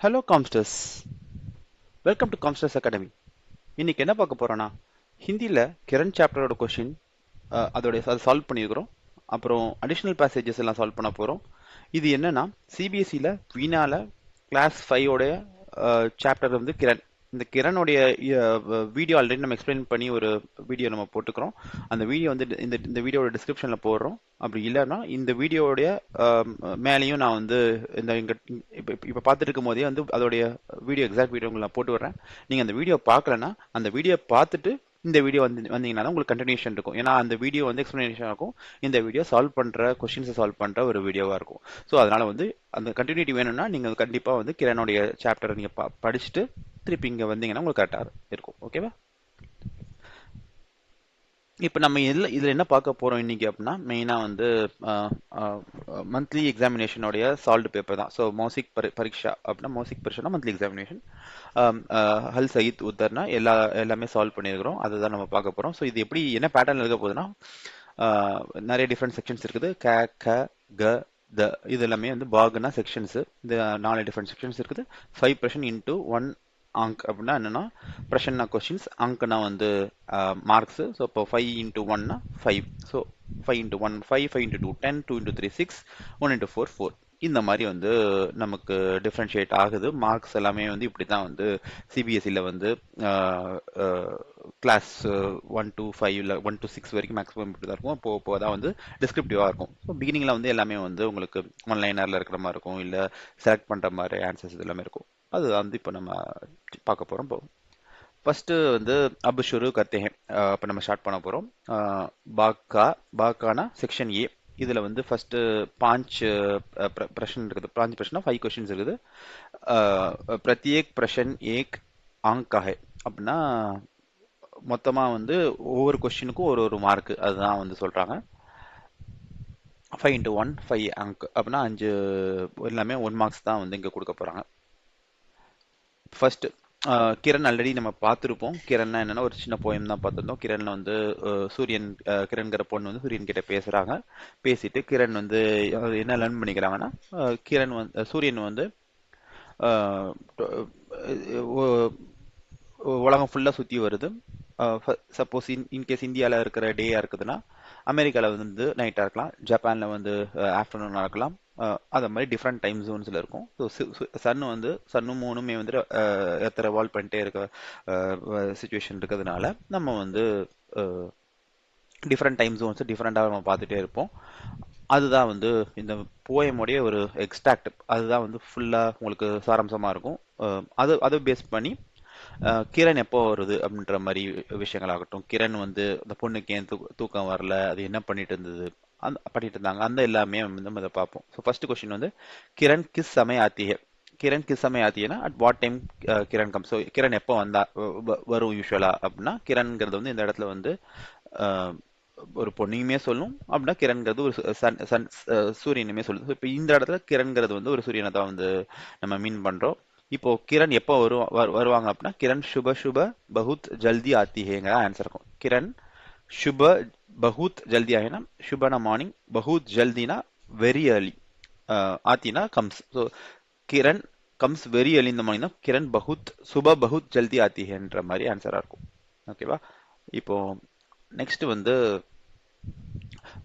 Hello Comsters, welcome to Comsters academy. இன்னைக்கு என்ன பார்க்க போறோம்னா, ஹிந்தியில் கிரண் சாப்டரோட கொஷின் அதை சால்வ் பண்ணியிருக்கிறோம். அப்புறம் அடிஷ்னல் பேசேஜஸ் எல்லாம் சால்வ் பண்ண போகிறோம். இது என்னன்னா, சிபிஎஸ்சியில் வீணால கிளாஸ் 5 சாப்டர் வந்து கிரண். இந்த கிரணுடைய வீடியோ ஆல்ரெடி நம்ம எக்ஸ்பிளைன் பண்ணி ஒரு வீடியோ நம்ம போட்டுக்கிறோம். அந்த வீடியோ வந்து இந்த வீடியோட டிஸ்கிரிப்ஷனில் போடுறோம். அப்படி இல்லைன்னா இந்த வீடியோடைய மேலேயும் நான் வந்து இந்த இங்கே இப்போ பார்த்துட்டு இருக்கும் போதே வந்து அதோடைய வீடியோ எக்ஸாக்ட் வீடியோ நான் போட்டு வர்றேன். நீங்கள் அந்த வீடியோ பார்க்கலன்னா அந்த வீடியோ பார்த்துட்டு இந்த வீடியோ வந்தீங்கன்னா தான் உங்களுக்கு கண்டினியூஷன் இருக்கும். ஏன்னா அந்த வீடியோ வந்து எக்ஸ்பிளனேஷன் இருக்கும், இந்த வீடியோ சால்வ் பண்ணுற கொஷின்ஸை சால்வ் பண்ணுற ஒரு வீடியோவாக இருக்கும். ஸோ அதனால வந்து அந்த கண்டினியூட்டி வேணும்னா நீங்கள் கண்டிப்பாக வந்து கிரணுடைய சாப்டரை நீங்கள் படிச்சுட்டு திருப்பி இங்கே வந்தீங்கன்னா உங்களுக்கு கரெக்டாக இருக்கும். ஓகேவா? இப்போ நம்ம இதில் என்ன பார்க்க போகிறோம் இன்னைக்கு அப்படின்னா, மெயினாக வந்து மந்த்லி எக்ஸாமினேஷனுடைய சால்வ்டு பேப்பர் தான். ஸோ மௌசிக் பரீட்சா அப்படின்னா மௌசிக் பரீட்சா மந்த்லி எக்ஸாமினேஷன். ஹல் சயீத் உத்தர்னா எல்லாமே சால்வ் பண்ணியிருக்கிறோம். அதை தான் நம்ம பார்க்க போகிறோம். ஸோ இது எப்படி என்ன பேட்டர்ன் இருக்க போகுதுன்னா, நிறைய டிஃப்ரெண்ட் செக்ஷன்ஸ் இருக்குது. க க க த இது எல்லாமே வந்து பாகுனா செக்ஷன்ஸு. இது 4 டிஃப்ரெண்ட் செக்ஷன்ஸ் இருக்குது. 5% இன்டூ 1 அங்க் அப்படின்னா என்னன்னா, பிரஷன்னா கொஸ்டின்ஸ், அங்க்னா வந்து மார்க்ஸு. ஸோ இப்போ 5 இன்டூ 1னா 5. So 5 into 1 5, 5 into 2 10, 2 into 3 6, 1 into 4 4. இந்த மாதிரி வந்து நமக்கு டிஃப்ரென்ஷியேட் ஆகுது. மார்க்ஸ் எல்லாமே வந்து இப்படி தான் வந்து சிபிஎஸ்சியில் வந்து கிளாஸ் 1 to 5 இல்லை 1 to 6 வரைக்கும் மேக்ஸிமம் இப்படி தான் இருக்கும். இப்போ தான் வந்து டிஸ்கிரிப்டிவாக இருக்கும். ஸோ பிகினிங்கில் வந்து எல்லாமே வந்து உங்களுக்கு ஒன் லைனரில் இருக்கிற மாதிரி இருக்கும், இல்லை செலக்ட் பண்ணுற மாதிரி ஆன்சர்ஸ் இது எல்லாமே இருக்கும். அது வந்து இப்போ நம்ம பார்க்க போகிறோம். இப்போ ஃபர்ஸ்ட் வந்து அப் ஷுரு கர்த்தே ஹே. இப்போ நம்ம ஸ்டார்ட் பண்ண போகிறோம். பாக்கானா செக்ஷன் ஏ. இதில் வந்து ஃபர்ஸ்ட் 5 பிரஷன் இருக்குது. 5 பிரஷனா 5 கொஸ்டின்ஸ் இருக்குது. பிரத்யேக் பிரஷன் ஏக் அங்க் ஹே அப்படின்னா மொத்தமாக வந்து ஒவ்வொரு கொஸ்டினுக்கும் ஒரு மார்க், அதுதான் வந்து சொல்கிறாங்க. 5 இன்ட்டு 1 5 அங்க் அப்படின்னா 5 எல்லாமே 1 மார்க்ஸ் தான் வந்து இங்கே கொடுக்க போகிறாங்க. ஃபர்ஸ்ட் கிரண் ஆல்ரெடி நம்ம பார்த்துருப்போம். கிரண்னா என்னன்னா ஒரு சின்ன போயம் தான் பார்த்துருந்தோம். கிரண்ல வந்து சூரியன், கிரண்கிற பொண்ணு வந்து சூரியன் கிட்ட பேசுறாங்க. பேசிட்டு கிரண் வந்து என்ன லேர்ன் பண்ணிக்கிறாங்கன்னா, கிரண் வந்து சூரியன் வந்து உலகம் ஃபுல்லாக சுற்றி வருது. சப்போஸ் இன்கேஸ் இந்தியாவில் இருக்கிற டேயாக இருக்குதுன்னா அமெரிக்காவில் வந்து நைட்டாக இருக்கலாம், ஜப்பானில் வந்து ஆஃப்டர்நூனாக இருக்கலாம். அதை மாதிரி டிஃப்ரெண்ட் டைம் ஜோன்ஸில் இருக்கும். ஸோ சன்னும் மூணுமே வந்து ரிவால்வ் பண்ணிட்டே இருக்க சுச்சுவேஷன் இருக்கிறதுனால நம்ம வந்து டிஃப்ரெண்ட் டைம் ஜோன்ஸ் டிஃப்ரெண்ட்டாக நம்ம பார்த்துட்டே இருப்போம். அதுதான் வந்து இந்த போயமுடைய ஒரு எக்ஸ்ட்ராக்ட். அதுதான் வந்து ஃபுல்லாக உங்களுக்கு சாராம்சமாக இருக்கும். அதை பேஸ் பண்ணி கிரண் எப்போ வருது அப்படின்ற மாதிரி விஷயங்களாகட்டும், கிரண் வந்து அந்த பொண்ணுக்கு ஏன் தூக்கம் வரல, அது என்ன பண்ணிட்டு இருந்தது, பண்ணிட்டு இருந்தாங்க, அந்த எல்லாமே வந்து நம்ம அதை பார்ப்போம். ஸோ ஃபர்ஸ்ட் கொஸ்டின் வந்து கிரண் கிஸ் சமய ஆத்தியே. கிரண் கிஸ் சமய ஆத்தியனா at what time Kiran come. So Kiran எப்போ வந்தா வரும் யூஸ்வலா அப்படின்னா, கிரண்ங்கிறது வந்து இந்த இடத்துல வந்து ஒரு பொண்ணையுமே சொல்லும். அப்படின்னா கிரண்ங்கிறது ஒரு சூரியனுமே சொல்லுது. இப்போ இந்த இடத்துல கிரண்ங்கிறது வந்து ஒரு சூரியனை தான் வந்து நம்ம மீன் பண்றோம். இப்போ கிரண் எப்போ வருவாங்க அப்படின்னா, கிரண் சுப சுப பகுத் ஜல்தி ஆத்தி ஹேங்க ஆன்சர் இருக்கும். கிரண் சுப பகுத் ஜல்தி ஆகினா, சுபனா மார்னிங், பகுத் ஜல்தினா வெரி ஏர்லி, ஆத்தினா comes. So Kiran comes very early இந்த மார்னிங் தான் கிரண் பகுத் சுப பகுத் ஜல்தி ஆத்தி ஹேன்ற மாதிரி ஆன்சராக இருக்கும். ஓகேவா? இப்போ நெக்ஸ்ட் வந்து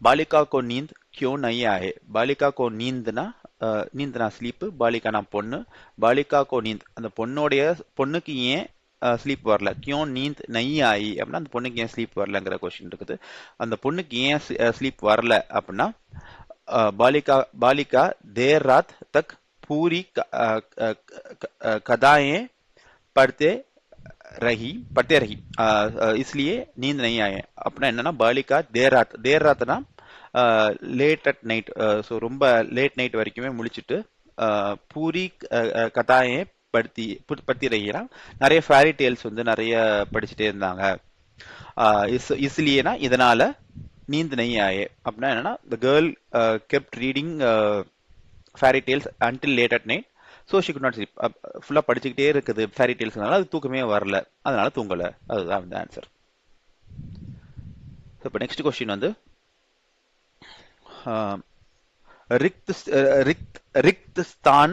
பாலிகா கோ நீந்த் கியோ நஹி ஆயே. பாலிகா கோ நீந்த்னா நீந்த்னா ஸ்லீப், பாலிகானா பொண்ணு. பாலிகா கோ நீந்த் அந்த பொண்ணுக்கு ஏன் ஸ்லீப் வரல. கியோ நீந்த் நஹி ஆயி அப்படின்னா அந்த பொண்ணுக்கு ஏன் ஸ்லீப் வரலங்கிற கொஸ்டின் இருக்குது. அந்த பொண்ணுக்கு ஏன் ஸ்லீப் வரல அப்படின்னா, பாலிகா பாலிகா தேர் ராத் தக் பூரி கதாயே படுத்தே पढ़ते रही इसलिए नींद नहीं आए அப்படின்னா என்னன்னா, பாலிகா தேர் ராத்னா லேட் அட் நைட். ஸோ ரொம்ப லேட் நைட் வரைக்குமே முழிச்சிட்டு பூரி கதாயே படுத்தி ரਹੀனா நிறைய ஃபேரி டேல்ஸ் வந்து நிறைய படிச்சுட்டே இருந்தாங்க. இஸ்லியேனா இதனால, நீந்த் நெய் ஆயே அப்படின்னா என்னன்னா, the girl kept reading fairy tales until late at night. So she could not sleep. ஃபுல்லாக படிச்சுக்கிட்டே இருக்குது ஃபேரி டேல்ஸ்னால, அது தூக்கமே வரல, அதனால தூங்கலை. அதுதான் வந்து ஆன்சர். இப்போ நெக்ஸ்ட் கொஸ்டின் வந்து रिक्त रिक्त रिक्त स्थान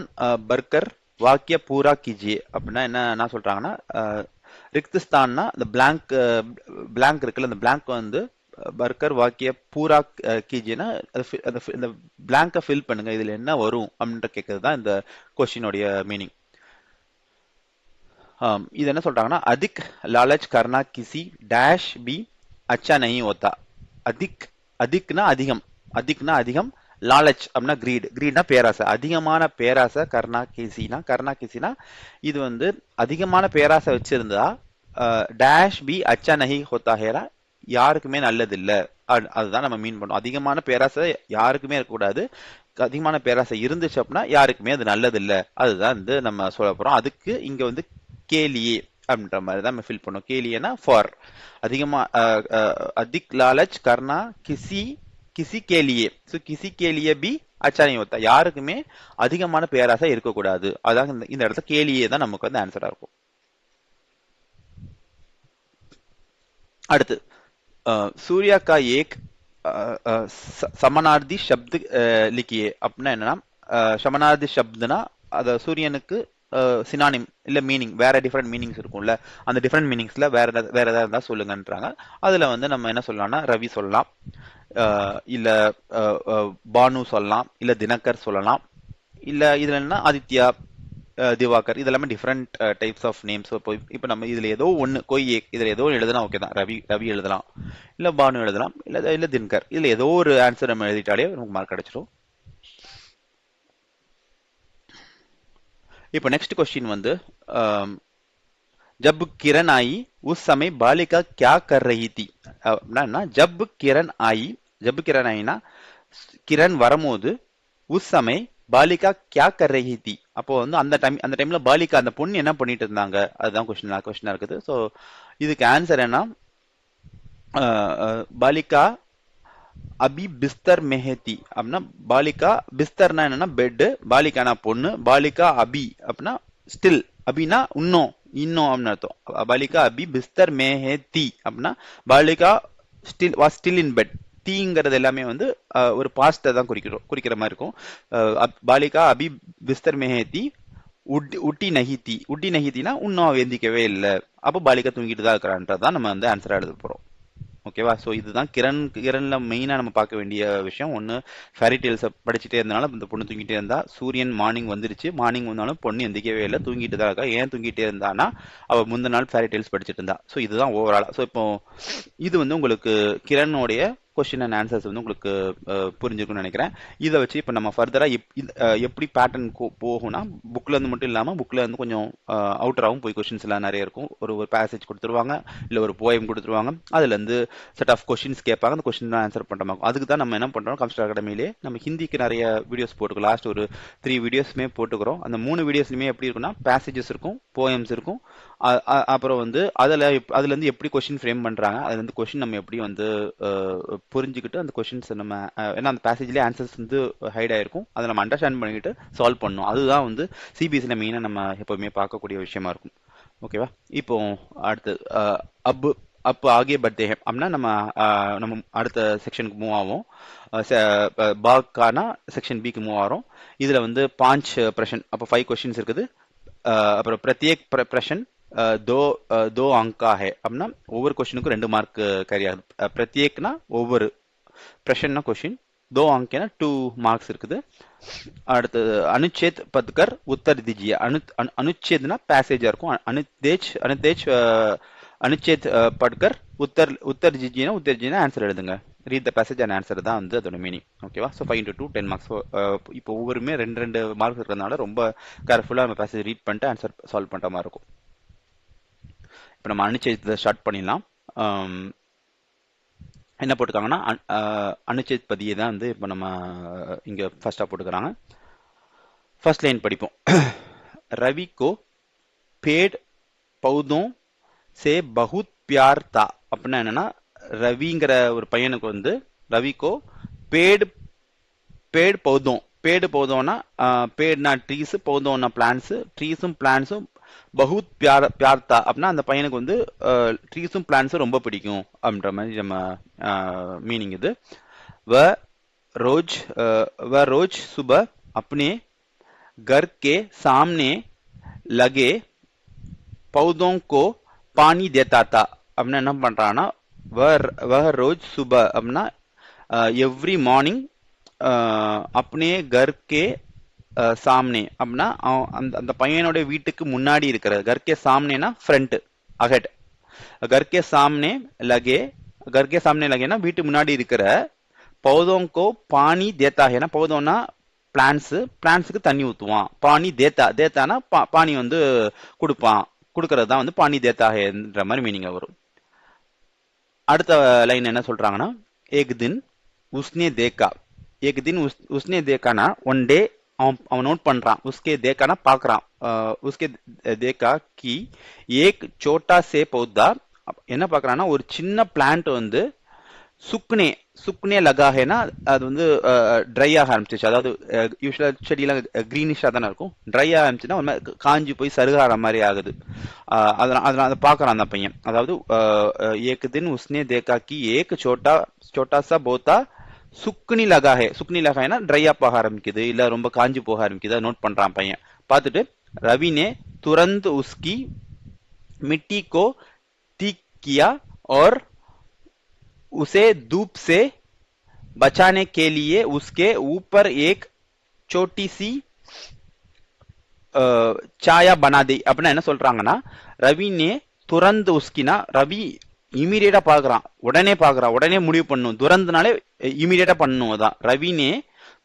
भरकर வாக்கிய பூரா कीजिए அப்படின்னா என்ன சொல்றாங்கன்னா ரிக்தஸ்தான்னா அந்த பிளாங்க் இருக்குல்ல அந்த பிளாங்க் வந்து பர்கர் வாக்கிய பூரா कीजिएனா அந்த பிளாங்கை ஃபில் பண்ணுங்க இதுல என்ன வரும் அப்படின்ற கேட்கறது தான் இந்த கொஸ்டினுடைய மீனிங். இது என்ன சொல்றாங்கன்னா अधिक लालच करना किसी डैश भी अच्छा नहीं होता. அதிக் அதிக்னா அதிகம், அதிக்னா அதிகம், லாலச் அப்படின்னா கிரீட்னா பேராசை, அதிகமான பேராசை. கர்ணா கிசினா இது வந்து அதிகமான பேராசை வச்சிருந்தா டேஷ் பி அச்சா நஹி ஹோத்தா ஹேரா யாருக்குமே நல்லது இல்ல. அதுதான் நம்ம மீன் பண்ணோம். அதிகமான பேராசை யாருக்குமே இருக்கக்கூடாது, அதிகமான பேராசை இருந்துச்சு அப்படின்னா யாருக்குமே அது நல்லது இல்ல. அதுதான் வந்து நம்ம சொல்ல போறோம். அதுக்கு இங்க வந்து கேலியே அப்படின்ற மாதிரி தான் நம்ம ஃபில் பண்ணோம். கேலியேனா ஃபார் அதிகமா அதிக் லாலச் கர்னா கிசி கிசி கேலியே. ஸோ கிசி கேலியே பி அச்சா नहीं होता, யாருக்குமே அதிகமான பேராசை இருக்கக்கூடாது. அதான் இந்த இடத்துல கேலியே தான் நமக்கு வந்து ஆன்சரா இருக்கும். அடுத்து सूर्या का एक சமனார்த்தி शब्द लिखिए அப்படின்னா என்னன்னா சமனார்த்தி शब्दனா அத சூரியனுக்கு சினானிம் இல்ல மீனிங் வேற டிஃபரெண்ட் மீனிங்ஸ் இருக்கும்ல, அந்த டிஃபரெண்ட் மீனிங்ஸ்ல வேற ஏதாவது இருந்தா சொல்லுங்கன்றாங்க. அதுல வந்து நம்ம என்ன சொல்லலாம்னா ரவி சொல்லலாம், இல்ல பானு சொல்லலாம், இல்ல தினகர் சொல்லலாம், இல்ல இதுல என்ன ஆதித்யா, திவாகர், இதெல்லாமே டிஃப்ரெண்ட் டைப்ஸ் ஆஃப் நேம்ஸ். இப்போ நம்ம இதுல ஏதோ ஒன்னு இதுல ஏதோ எழுதலாம், ஓகே தான். ரவி எழுதலாம், இல்ல பானு எழுதலாம், இல்ல தினகர். இதுல ஏதோ ஒரு ஆன்சர் நம்ம எழுதிட்டாலே நமக்கு மார்க் கிடைச்சிடும். இப்போ நெக்ஸ்ட் கொஸ்டின் வந்து जब किरण आई उस समय बालिका क्या कर रही थी அப்படின்னா जब किरण आई, जब किरण आईனா கிரண் வரும்போது उस समय பாலிகா क्या कर रही थी அப்போ வந்து அந்த டைம்ல பாலிகா அந்த பொண்ணு என்ன பண்ணிட்டு இருந்தாங்க, அதுதான் கொஸ்டினா இருக்குது. ஸோ இதுக்கு ஆன்சர் என்ன, பாலிகா அபி பிஸ்தர் மெஹதி அப்படின்னா பாலிகா பிஸ்தர்னா என்னன்னா பெட், பாலிகானா பொண்ணு, பாலிகா அபி அப்படின்னா ஸ்டில், அபினா இன்னும் அப்படின்னு அர்த்தம். பாலிகா அபி பிஸ்தர் மேஹதி அப்படின்னா Baliga was still in bed. தீங்கிறது எல்லாமே வந்து ஒரு பாஸ்ட தான் குறிக்கிற மாதிரி இருக்கும். பாலிகா அபி பிஸ்தர் மேஹதி உட்டி நஹித்தினா இன்னும் எந்திக்கவே இல்லை, அப்போ பாலிகா தூங்கிட்டு தான் இருக்கிறான்றதான் நம்ம வந்து ஆன்சரா எழுத போறோம். ஓகேவா? ஸோ இதுதான் கிரண்ல மெயினா நம்ம பார்க்க வேண்டிய விஷயம். ஒன்று ஃபேரி டெய்ல்ஸை படிச்சுட்டே இருந்தாலும் இந்த பொண்ணு தூங்கிட்டே இருந்தா, சூரியன் மார்னிங் வந்துருச்சு, மார்னிங் வந்தாலும் பொண்ணு எந்திக்கவே இல்லை, தூங்கிட்டு தான் இருக்கா. ஏன் தூங்கிட்டே இருந்தானா அவள் முந்தின நாள் ஃபேரி டெய்ல்ஸ் படிச்சுட்டு இருந்தா. ஸோ இதுதான் ஓவராலா. ஸோ இப்போ இது வந்து உங்களுக்கு கிரணுடைய கொஸ்டின் அண்ட் ஆன்சர்ஸ் வந்து உங்களுக்கு புரிஞ்சிருக்கும்னு நினைக்கிறேன். இதை வச்சு இப்போ நம்ம ஃபர்தரா எப்படி பேட்டர்ன் போகும்னா, புக்ல இருந்து மட்டும் இல்லாம புக்ல இருந்து கொஞ்சம் அவுட்டராகவும் போய் கொஸ்டின்ஸ் எல்லாம் நிறைய இருக்கும். ஒரு பேசேஜ் கொடுத்துருவாங்க, இல்ல ஒரு போயம் கொடுத்துருவாங்க, அதுல இருந்து செட் ஆஃப் கொஸ்டின்ஸ் கேட்பாங்க, அந்த கொஸ்டின் ஆன்சர் பண்ற மாதிரி. அதுக்கு தான் நம்ம என்ன பண்றோம், கம்ப்யூட்டர் அகாடமிலே நம்ம ஹிந்திக்கு நிறைய வீடியோஸ் போட்டுக்கோம். லாஸ்ட் ஒரு 3 வீடியோஸ்மே போட்டுக்கிறோம். அந்த 3 வீடியோஸ்லயுமே எப்படி இருக்குன்னா பேசேஜஸ் இருக்கும், போயம்ஸ் இருக்கும், அப்புறம் வந்து அதுல இருந்து எப்படி கொஸ்டின் ஃப்ரேம் பண்றாங்க, அதுல இருந்து கொஸ்டின் நம்ம எப்படி வந்து புரிஞ்சுக்கிட்டு அந்த கொஸ்டின்ஸ் நம்ம ஏன்னா அந்த பேசேஜ்லேயே ஆன்சர்ஸ் வந்து ஹைட் ஆயிருக்கும், அதை நம்ம அண்டர்ஸ்டாண்ட் பண்ணிக்கிட்டு சால்வ் பண்ணணும். அதுதான் வந்து சிபிஎஸ்சியில் மெயினாக நம்ம எப்பவுமே பார்க்கக்கூடிய விஷயமா இருக்கும். ஓகேவா? இப்போ அடுத்து அப்போ ஆகிய பர்த்டே அப்படின்னா நம்ம அடுத்த செக்ஷனுக்கு மூவ் ஆகும். பாக்கானா செக்ஷன் பிக்கு மூவ் ஆகிறோம். இதுல வந்து 5 பிரஷன், அப்போ 5 கொஸ்டின்ஸ் இருக்குது. அப்புறம் பிரத்யேக் பிரஷன் दो अंक है அப்படின்னா ஒவ்வொரு கொஸ்டினுக்கும் 2 மார்க் கேரி ஆகுது. பிரத்யேக்னா ஒவ்வொரு, பிரஷன்னா கொஸ்டின், दो अंक 2 மார்க்ஸ் இருக்குது. அடுத்து அனுச்சேத் பத்கர் உத்தர் தீஜியே. அனுச்சேத்னா பேசேஜா இருக்கும். அனுச்சேத் பட்கர் உத்தர் ஜிஜினா ஆன்சர் எழுதுங்க. Read the passage and answer தான் வந்து அதோட மீனிங். ஓகேவா? So 5 into 2 10 marks. இப்போ ஒவ்வொருமே 2 மார்க்ஸ் இருக்கிறதுனால ரொம்ப கேர்ஃபுல்லாக நம்ம பேசேஜ் ரீட் பண்ணிட்டு ஆன்சர் சால்வ் பண்ணுற மாதிரி இருக்கும். இப்போ நம்ம அனுச்சேதத்தை ஸ்டார்ட் பண்ணிடலாம். என்ன போட்டுருக்காங்கன்னா அனுச்சேத் பதியை தான் வந்து இப்போ நம்ம இங்கே ஃபர்ஸ்டாக போட்டுக்கிறாங்க. ஃபர்ஸ்ட் லைன் படிப்போம். ரவி கோ பேட் பௌதோं से बहुत प्यार था அப்படின்னா என்னன்னா, ரவிங்கிற ஒரு பையனுக்கு வந்து ரவிக்கோ பேடு பௌதோம்னா பேடுனா ட்ரீஸ், பௌதோம்னா பிளான்ஸ், ட்ரீஸும் பிளான்ஸும் பகுத் பியார்த்தா அப்படின்னா அந்த பையனுக்கு வந்து ட்ரீஸும் பிளான்ஸும் ரொம்ப பிடிக்கும் அப்படின்ற மாதிரி நம்ம மீனிங் இது. वह रोज सुबह अपने घर के सामने लगे पौधों को पानी देता था अपना என்ன பண்றானா वह रोज सुबह अपना एवरी मॉर्निंग अपने घर के सामने अपना அந்த பையனோட வீட்டுக்கு முன்னாடி இருக்கிற घर के सामने ना फ्रंट अहेड घर के सामने लगे घर के सामने लगे ना வீட்டு முன்னாடி இருக்கிற पौधों को पानी देता है ना पौधोंना பிளான்ட்ஸுக்கு தண்ணி ஊத்துவான் பானி தேத்தானா பானி வந்து கொடுப்பான் கொடுக்கறது தான் வந்து பானி தேத்தான்ற மாதிரி மீனிங்ல வரும் அடுத்த லைன் என்ன சொல்றாங்கன்னா ஏக் தின் உஸ்னே தேக்கா ஏக் தின் உஸ்னே தேக்கானா ஒன் டே அவன் நோட் பண்றான் உஸ்கே தேக்கானா பாக்குறான் உஸ்கே தேக்கா கி ஏக் சோட்டா சே பௌதா என்ன பாக்குறான்னா ஒரு சின்ன பிளான்ட் வந்து சுக்னே சுக்னே லகாஹேனா அது வந்து ட்ரை ஆக ஆரம்பிச்சிச்சு அதாவது யூஸ்வலா செடியெல்லாம் கிரீனிஷா தானே இருக்கும் ட்ரை ஆக ஆரம்பிச்சுன்னா காஞ்சி போய் சருகாற மாதிரி ஆகுது அதனால அதை பாக்குறான் அந்த பையன் அதாவது ஏக் தின் உஸ்னே தேக்கா கி ஏக் சோட்டா சா போத்தா சுக்னி லகாஹே சுக்னி லகாஹேனா ட்ரை அப் ஆக ஆரம்பிக்குது இல்ல ரொம்ப காஞ்சி போக ஆரம்பிக்குது அதை நோட் பண்றான் பையன் பார்த்துட்டு ரவினே துரந்த் உஸ்கி मिट्टी को ठीक किया और उसे धूप से बचाने के लिए उसके ऊपर एक छोटी सी छाया बना दी अपना என்ன சொல்றாங்கன்னா ரவி ने तुरंत उसकी ना ரவி இமீடியட்டா பாக்குறான் உடனே முடிவு பண்ணும் துரந்தனாலே இமீடியட்டா பண்ணும் அதான் ரவி ने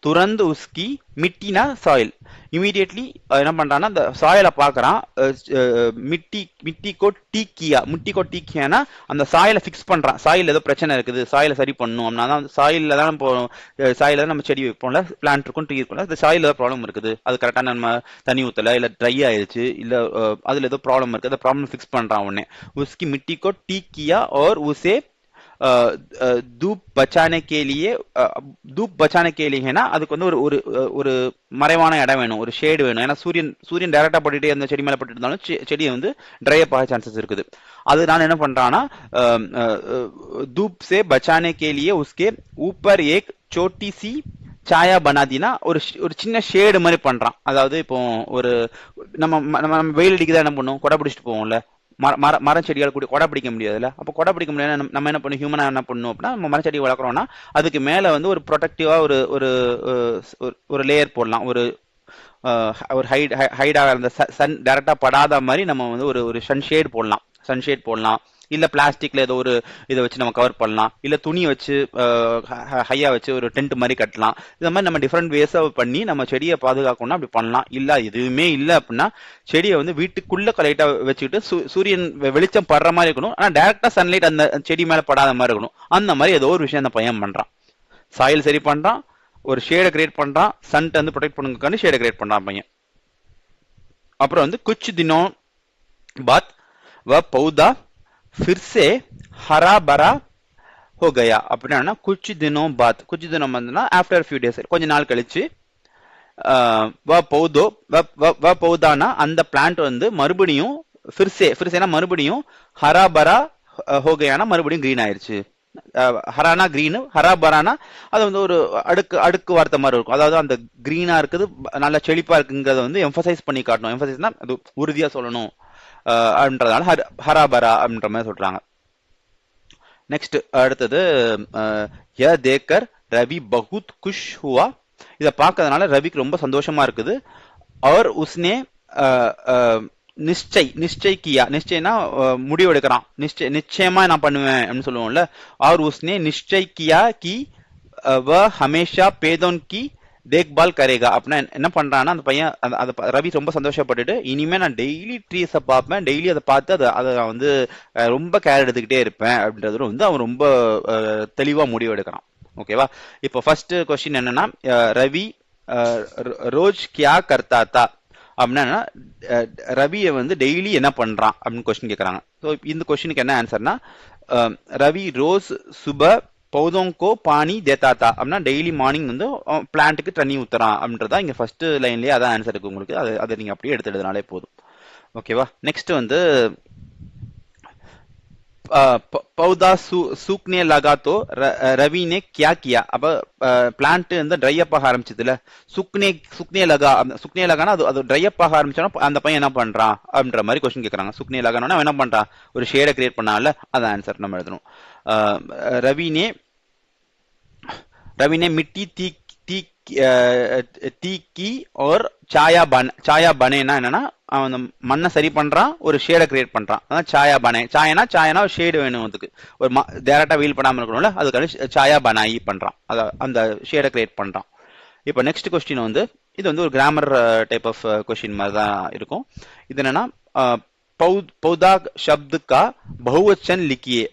तुरंत उसकी मिट्टी ना साइल இமீடியட்லி என்ன பண்றான்னா அந்த சாயலை பாக்குறான் மிட்டிக்கோ டீக்கியானா அந்த சாயலை பிக்ஸ் பண்றான் சாயில் ஏதோ பிரச்சனை இருக்குது சாயலை சரி பண்ணும் அப்படின்னா சாயில தான் சாயில நம்ம செடி வைப்போம்ல பிளான்ட் இருக்கும் ட்ரீ இருக்கும்ல அந்த சாயில் ஏதோ ப்ராப்ளம் இருக்குது அது கரெக்டா நம்ம தண்ணி ஊத்தல இல்ல ட்ரை ஆயிடுச்சு இல்ல அதுல ஏதோ ப்ராப்ளம் இருக்கு அந்த ப்ராப்ளம் பிக்ஸ் பண்றான் உடனே உஸ்கி மிட்டிக்கோ டீக்கியா और उसे धूप बचाने के लिए है ना அதுக்கு வந்து ஒரு மறைவான இடம் வேணும் ஒரு ஷேட் வேணும் ஏன்னா சூரியன் டைரக்டா பட்டுட்டே அந்த செடி மேல பட்டுட்டு இருந்தாலும் செடி வந்து ட்ரை அப் ஆக சான்சஸ் இருக்குது அதனால என்ன பண்றானா धूप से बचाने के लिए उसके ऊपर एक छोटी सी சாயா பனாதினா ஒரு சின்ன ஷேடு மாதிரி பண்றான் அதாவது இப்போ ஒரு நம்ம வெயில் அடிக்குதா என்ன பண்ணுவோம் கொடை பிடிச்சிட்டு போவோம்ல மரம் செடியால் கூட கொடை பிடிக்க முடியாதுல்ல அப்ப கொடை பிடிக்க முடியாது நம்ம என்ன பண்ணும் ஹியூமனா என்ன பண்ணும் அப்படின்னா நம்ம மரச்செடி வளர்க்குறோம்னா அதுக்கு மேல வந்து ஒரு ப்ரொடெக்டிவா ஒரு லேயர் போடலாம் ஒரு ஹைடாக இருந்த சன் டைரக்டா படாத மாதிரி நம்ம வந்து ஒரு சன்ஷேட் போடலாம் இல்ல பிளாஸ்டிக்ல ஏதோ ஒரு இதை வச்சு நம்ம கவர் பண்ணலாம் இல்ல துணி வச்சு ஹையா வச்சு ஒரு டென்ட் மாதிரி கட்டலாம் இந்த மாதிரி நம்ம டிஃப்ரெண்ட் வேஸா பண்ணி நம்ம செடியை பாதுகாக்கணும்னா அப்படி பண்ணலாம் இல்ல எதுவுமே இல்ல அப்படின்னா செடியை வந்து வீட்டுக்குள்ள லைட்டா வச்சுக்கிட்டு சூரியன் வெளிச்சம் படுற மாதிரி இருக்கணும் ஆனா டைரக்டா சன்லைட் அந்த செடி மேல படாத மாதிரி இருக்கணும் அந்த மாதிரி ஏதோ ஒரு விஷயம் அந்த பையன் பண்றான் சாயில் சரி பண்றான் ஒரு ஷேடை கிரியேட் பண்றான் சன்ட்ட வந்து ப்ரொடெக்ட் பண்ணுறதுக்காண்டி ஷேடை கிரியேட் பண்றான் பையன் அப்புறம் வந்து कुछ दिनों बाद वह पौधा फिर से हरा भरा हो गया அப்படின்னா कुछ दिनों बाद வந்து after a few days கொஞ்ச நாள் கழிச்சு वह पौधाனா அந்த பிளான்ட் வந்து மறுபடியும் फिर से மறுபடியும் हरा भरा हो गयाனா மறுபடியும் கிரீன் ஆயிருச்சு ஹரானா கிரீன் ஹரா பரானா அது வந்து ஒரு அடுக்கு வார்த்தை மாதிரி இருக்கும் அதாவது அந்த கிரீனா இருக்குது நல்ல செழிப்பா இருக்குங்கிறத வந்து எம்பசைஸ் பண்ணி காட்டணும் எம்பசைஸ்னா அது உறுதியா சொல்லணும் அப்படின்றதால ஹராபரா அப்படின்ற மாதிரி சொல்றாங்க நெக்ஸ்ட் அடுத்தது ய தேக்கர் ரவி பகுத் குஷ் ஹுவா இத பார்க்கறதுனால ரவிக்கு ரொம்ப சந்தோஷமா இருக்குது और उसने நிச்சய் கியா நிச்சயம்னா முடிவு எடுக்கிறான் நிச்சயமா நான் பண்ணுவேன் அப்படின்னு சொல்லுவோம்ல और उसने निश्चय किया कि वह हमेशा पेदों की देखभाल करेगा அப்படின்னா என்ன பண்றான்னா அந்த பையன் ரவி ரொம்ப சந்தோஷப்பட்டுட்டு இனிமே நான் டெய்லி ட்ரீஸை பார்ப்பேன் டெய்லி அதை பார்த்து அதை நான் வந்து ரொம்ப கேர் எடுத்துக்கிட்டே இருப்பேன் அப்படின்றது வந்து அவன் ரொம்ப தெளிவா முடிவு எடுக்கிறான் ஓகேவா இப்போ ஃபர்ஸ்ட் கொஸ்டின் என்னன்னா ரவி ரோஜ் கியா கர்த்தா தா அப்படின்னா ரவியை வந்து டெய்லி என்ன பண்றான் அப்படின்னு கொஸ்டின் கேட்கறாங்க ஸோ இந்த கொஸ்டினுக்கு என்ன ஆன்சர்னா ரவி ரோஸ் சுப पौधों को पानी देता था அப்படின்னா டெய்லி மார்னிங் வந்து பிளான்ட்டுக்கு தண்ணி ஊத்துறான் அப்படின்றதா இங்க ஃபர்ஸ்ட் லைன்லயே அதான் ஆன்சர் இருக்கு உங்களுக்கு அதை நீங்க அப்படியே எடுத்துட்டதுனாலே போதும் ஓகேவா நெக்ஸ்ட் வந்து पौधा सूखने लगा तो रवि ने क्या किया அப்ப பிளான்ட் வந்து ட்ரை அப் ஆக ஆரம்பிச்சதுல சுக்னே லகானா அது ட்ரை அப் ஆக ஆரம்பிச்சோன்னா அந்த பையன் என்ன பண்றான் அப்படின்ற மாதிரி கொஸ்டின் கேக்குறாங்க. சுக்னே லகானா என்ன பண்றான், ஒரு ஷேடை கிரியேட் பண்ணால, அதான் ஆன்சர் நம்ம எழுதணும். ரவி ने मिट्टी தீக்கி और சாயா பனேனா என்னன்னா அவன் மண்ணை சரி பண்றான், ஒரு ஷேடை கிரியேட் பண்றான். அதான் சாயா பனே. சாயனா ஒரு ஷேடு வேணும், அதுக்கு ஒரு டைரக்டா வெயில் படாம இருக்கணும்ல, அதுக்காக சாயா பனாயி பண்றான், அந்த ஷேடை கிரியேட் பண்றான். இப்போ நெக்ஸ்ட் கொஸ்டின் வந்து இது வந்து ஒரு கிராமர் டைப் ஆஃப் கொஸ்டின் மாதிரி தான் இருக்கும். இது என்னன்னா பௌதா சப்து கா பகுவச்சன் லிக்கியே.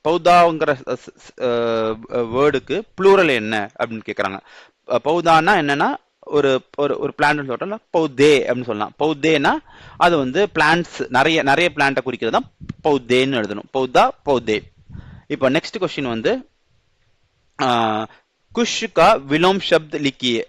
பௌதாங்கிற வேர்டுக்கு ப்ளூரல் என்ன அப்படின்னு கேக்குறாங்க. பௌதான்னா என்னன்னா ஒரு ஒரு பிளான்ட் சொல்றோம்ல, பௌதே அப்படின்னு சொல்லலாம். பௌதேனா அது வந்து பிளான்ட்ஸ், நிறைய பிளான்ட்டை குறிக்கிறது தான் பௌதேன்னு எழுதணும். பௌதா பௌதே. இப்போ நெக்ஸ்ட் கொஸ்டின் வந்து குஷ் கா விலோம் சப்த் லிக்கியே.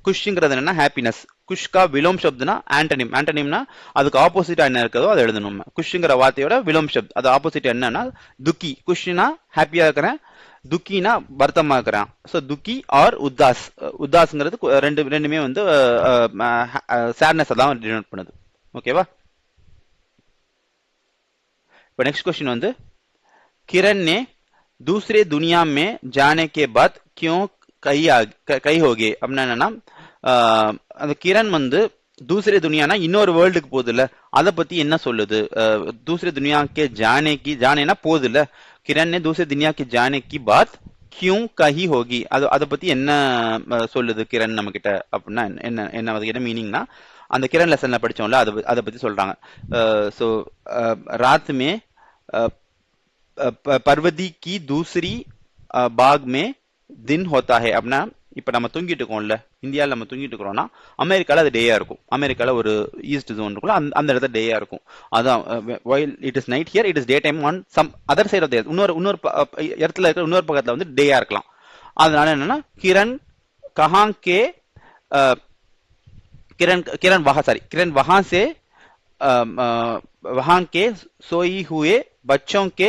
குஷ்ங்கிறது என்னன்னா ஹாப்பினஸ். குஷ்கா விலோம் சப்துனா ஆண்டனிம். ஆண்டனிம்னா அதுக்கு ஆப்போசிட்டா என்ன இருக்குதோ அதை எழுதணும். குஷ்ங்கிற வார்த்தையோட விலோம் சப்த், அது ஆப்போசிட் என்னன்னா துக்கி. குஷ்னா ஹாப்பியா இருக்கிறேன், துக்கினா வருத்தமா இருக்கிறேன். So துக்கி R Udhas. உத்தாஸ்ங்கிறது ரெண்டுமே வந்து சேட்னஸ் தான் டினோட் பண்ணுது. ஓகேவா? இப்போ நெக்ஸ்ட் கொஸ்டின் வந்து किरण ने दूसरे दुनिया में जाने के बाद क्यों கை ஹோகே அப்படின்னா என்னன்னா அந்த கிரண் வந்து दूसरे दुनियाना இன்னொரு வேர்ல்டுக்கு போகுது இல்ல, அதை பத்தி என்ன சொல்லுது? दूसरे दुनिया के जानेना போகுது இல்ல, கிரண் ने दूसरे दुनिया के जाने की बात क्यों कही होगी, அதை பத்தி என்ன சொல்லுது கிரண் நம்ம கிட்ட அப்படின்னா என்ன மீனிங்னா, அந்த கிரண் லெசன்ல படிச்சோம்ல, அதை பத்தி சொல்றாங்க. ஸோ रात में पर्वती की दूसरी बाग में दिन होता है அப்படின்னா, இப்ப நம்ம தூங்கிட்டு இருக்கோம்ல, இந்தியாவில் நம்ம தூங்கிட்டு இருக்கிறோம்னா அமெரிக்கால அது டேயா இருக்கும். அமெரிக்கால ஒரு ஈஸ்ட் ஜோன் இருக்கும்ல, அந்த இடத்துல டேயா இருக்கும். அதான் while it is night here, it is day time on some other side of the earth. இன்னொரு இடத்துல இருக்கிற இன்னொரு பக்கத்துல வந்து டேயா இருக்கலாம். அதனால என்னன்னா கிரண் கஹாं के किरण वहां से वहां के सोई हुए बच्चों के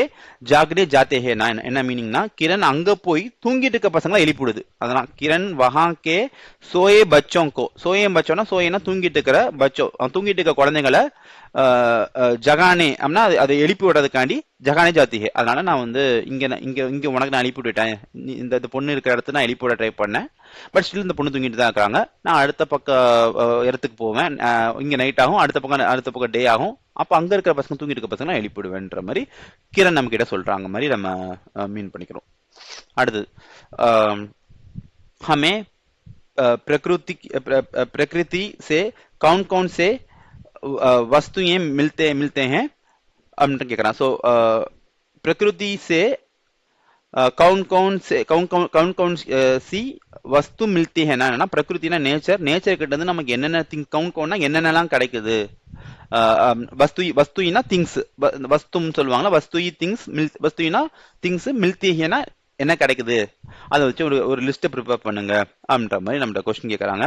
जागने जाते हैं. நான் என்ன மீனிங்னா, கிரண் அங்க போய் தூங்கிட்டு இருக்க பசங்களை எழுப்பிடுது. அதனால கிரண் வஹா கே சோயே பச்சோம் கோ. சோயே பச்சோம்னா சோயேனா தூங்கிட்டு இருக்கிற பச்சோ, தூங்கிட்டு இருக்க குழந்தைங்களை ஜகானே அப்படின்னா அதை எழுப்பி விடுறதுக்காண்டி ஜகானே ஜாத்திகே. அதனால நான் வந்து இங்க உனக்கு நான் எழுப்பி விட்டுட்டேன், இந்த பொண்ணு இருக்கிற இடத்துல நான் எழுப்பி விட ட்ரை பண்ணேன், பட் ஸ்டில் இந்த பொண்ணு தூங்கிட்டு தான் இருக்கிறாங்க. நான் அடுத்த பக்கம் இடத்துக்கு போவேன், இங்க நைட் ஆகும், அடுத்த பக்கம் டே ஆகும், அப்ப அங்க இருக்கிற பசங்க தூங்கிட்டு இருக்க பசங்க நான் எழுப்பிடுவேன்ற மாதிரி கிரண் நம்ம கிட்ட சொல்றாங்க மாதிரி நம்ம மீன் பண்ணிக்கிறோம். அடுத்தது हमें प्रकृति से कौन से वस्तुएं मिलते हैं அப்படின்னு கேக்குறான். ஸோ प्रकृति से कौन सी वस्तु मिलती है ना, प्रकृतिனா நேச்சர் கிட்ட இருந்து நமக்கு என்னென்ன கவுன்னா என்னென்னலாம் கிடைக்குது. வஸ்துனா திங்ஸ், வஸ்துன்னு சொல்லுவாங்களா, வஸ்துனா திங்ஸ், மில்திஹேனா என்ன கிடைக்குது, அதை வச்சு ஒரு லிஸ்ட் ப்ரிப்பேர் பண்ணுங்க அப்படின்ற மாதிரி நம்ம கொஸ்டின் கேட்கறாங்க.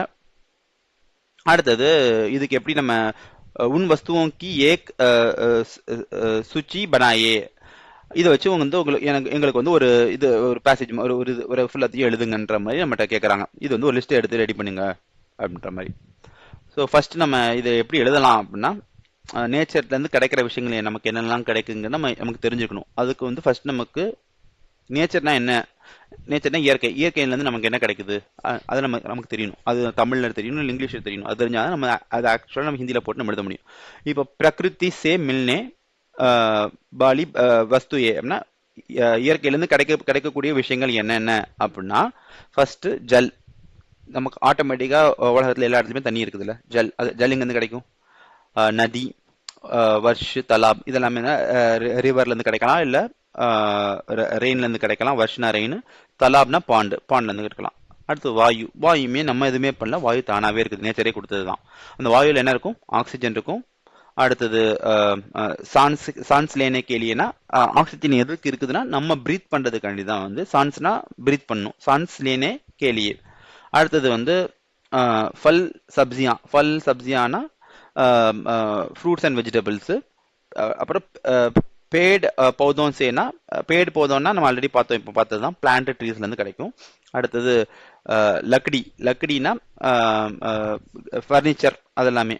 அடுத்தது இதுக்கு எப்படி நம்ம உன் வஸ்துவோं की एक सूची बनाइए. இதை வச்சு வந்து எங்களுக்கு வந்து ஒரு பேசேஜ் ஒரு ஃபுல்லாத்தையும் எழுதுங்கன்ற மாதிரி நம்மகிட்ட கேட்கறாங்க. இது வந்து ஒரு லிஸ்ட் எடுத்து ரெடி பண்ணுங்க அப்படின்ற மாதிரி. ஸோ ஃபர்ஸ்ட் நம்ம இதை எப்படி எழுதலாம் அப்படின்னா, நேச்சர்ல இருந்து கிடைக்கிற விஷயங்கள் நமக்கு என்னெல்லாம் கிடைக்குங்கிறது நமக்கு தெரிஞ்சுக்கணும். அதுக்கு வந்து ஃபர்ஸ்ட் நமக்கு நேச்சர்னா என்ன, நேச்சர்னா இயற்கையில இருந்து நமக்கு என்ன கிடைக்குது அது நமக்கு தெரியணும். அது தமிழ்ல தெரியணும், இங்கிலீஷ்ல தெரியணும். அது தெரிஞ்சாதான் நம்ம அது ஆக்சுவலா நம்ம ஹிந்தியில போட்டு நம்ம எழுத முடியும். இப்போ பிரகிருதி சே மில்னே பாலி வஸ்துயே அப்படின்னா இயற்கையிலிருந்து கிடைக்கக்கூடிய விஷயங்கள் என்னென்ன அப்படின்னா, ஃபர்ஸ்ட் ஜல். நமக்கு ஆட்டோமேட்டிக்கா உலகத்துல எல்லா இடத்துலயுமே தண்ணி இருக்குதுல்ல, ஜல் இங்க இருந்து கிடைக்கும். நதி, வர்ஷ், தலாப் இதெல்லாமே ரிவர்ல இருந்து கிடைக்கலாம், இல்ல ரெயின்ல இருந்து கிடைக்கலாம். வர்ஷ்னா ரெயின், தலாப்னா பாண்ட்ல இருந்து கிடைக்கலாம். அடுத்து வாயுமே நம்ம எதுவுமே பண்ணல, வாயு தானாவே இருக்குது, நேச்சரே கொடுத்ததுதான். அந்த வாயுல என்ன இருக்கும், ஆக்சிஜன் இருக்கும். அடுத்தது சான்ஸ் லேனே கேலியனா, ஆக்சிஜன் எதுக்கு இருக்குதுன்னா நம்ம பிரீத் பண்றதுக்காண்டி தான் வந்து சான்ஸ்னா பிரீத் பண்ணும், சான்ஸ் லேனே கேலியே. அடுத்தது வந்து ஃபல் சப்ஜியானா ஃப்ரூட்ஸ் அண்ட் வெஜிடபிள்ஸ். அப்புறம் பேட் பௌதம் சேனா பேட் பௌதம்னா நம்ம ஆல்ரெடி பார்த்தோம், இப்போ பார்த்தது தான் பிளான்ட் ட்ரீஸ்ல இருந்து கிடைக்கும். அடுத்தது லக்டி, லக்டினா ஃபர்னிச்சர், அதெல்லாமே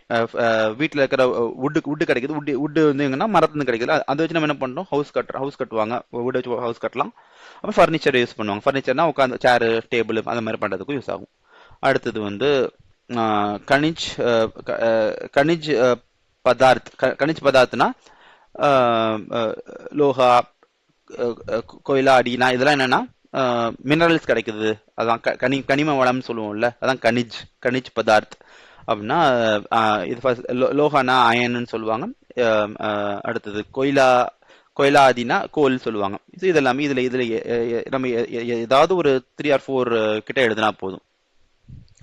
வீட்டில் இருக்கிற வுட்டு கிடைக்குது. வுட்டு வந்து எங்கன்னா மரத்துலேருந்து கிடைக்குது. அதை வச்சு நம்ம என்ன பண்ணுறோம், ஹவுஸ் கட்டுவாங்க, வுட் வச்சு ஹவுஸ் கட்டலாம். அப்புறம் ஃபர்னிச்சர் யூஸ் பண்ணுவாங்க. ஃபர்னிச்சர்னா உட்காந்து சேரு டேபிள் அந்த மாதிரி பண்ணுறதுக்கும் யூஸ் ஆகும். அடுத்தது வந்து கனிஜ் கனிஜ் பதார்த். கனிஜ் பதார்த்னா லோஹா, கொய்லா, அடினா இதெல்லாம் என்னன்னா மினரல்ஸ் கிடைக்குது. அதான் கனிம வளம்னு சொல்லுவோம்ல, அதான் கனிஜ் பதார்த் அப்படின்னா. இது லோஹானா அயன்னு சொல்லுவாங்க. அடுத்தது கொய்லா ஆதினா கோல் சொல்லுவாங்க. இதெல்லாமே இதுல நம்ம ஏதாவது ஒரு 3 or 4 கிட்ட எழுதினா போதும்,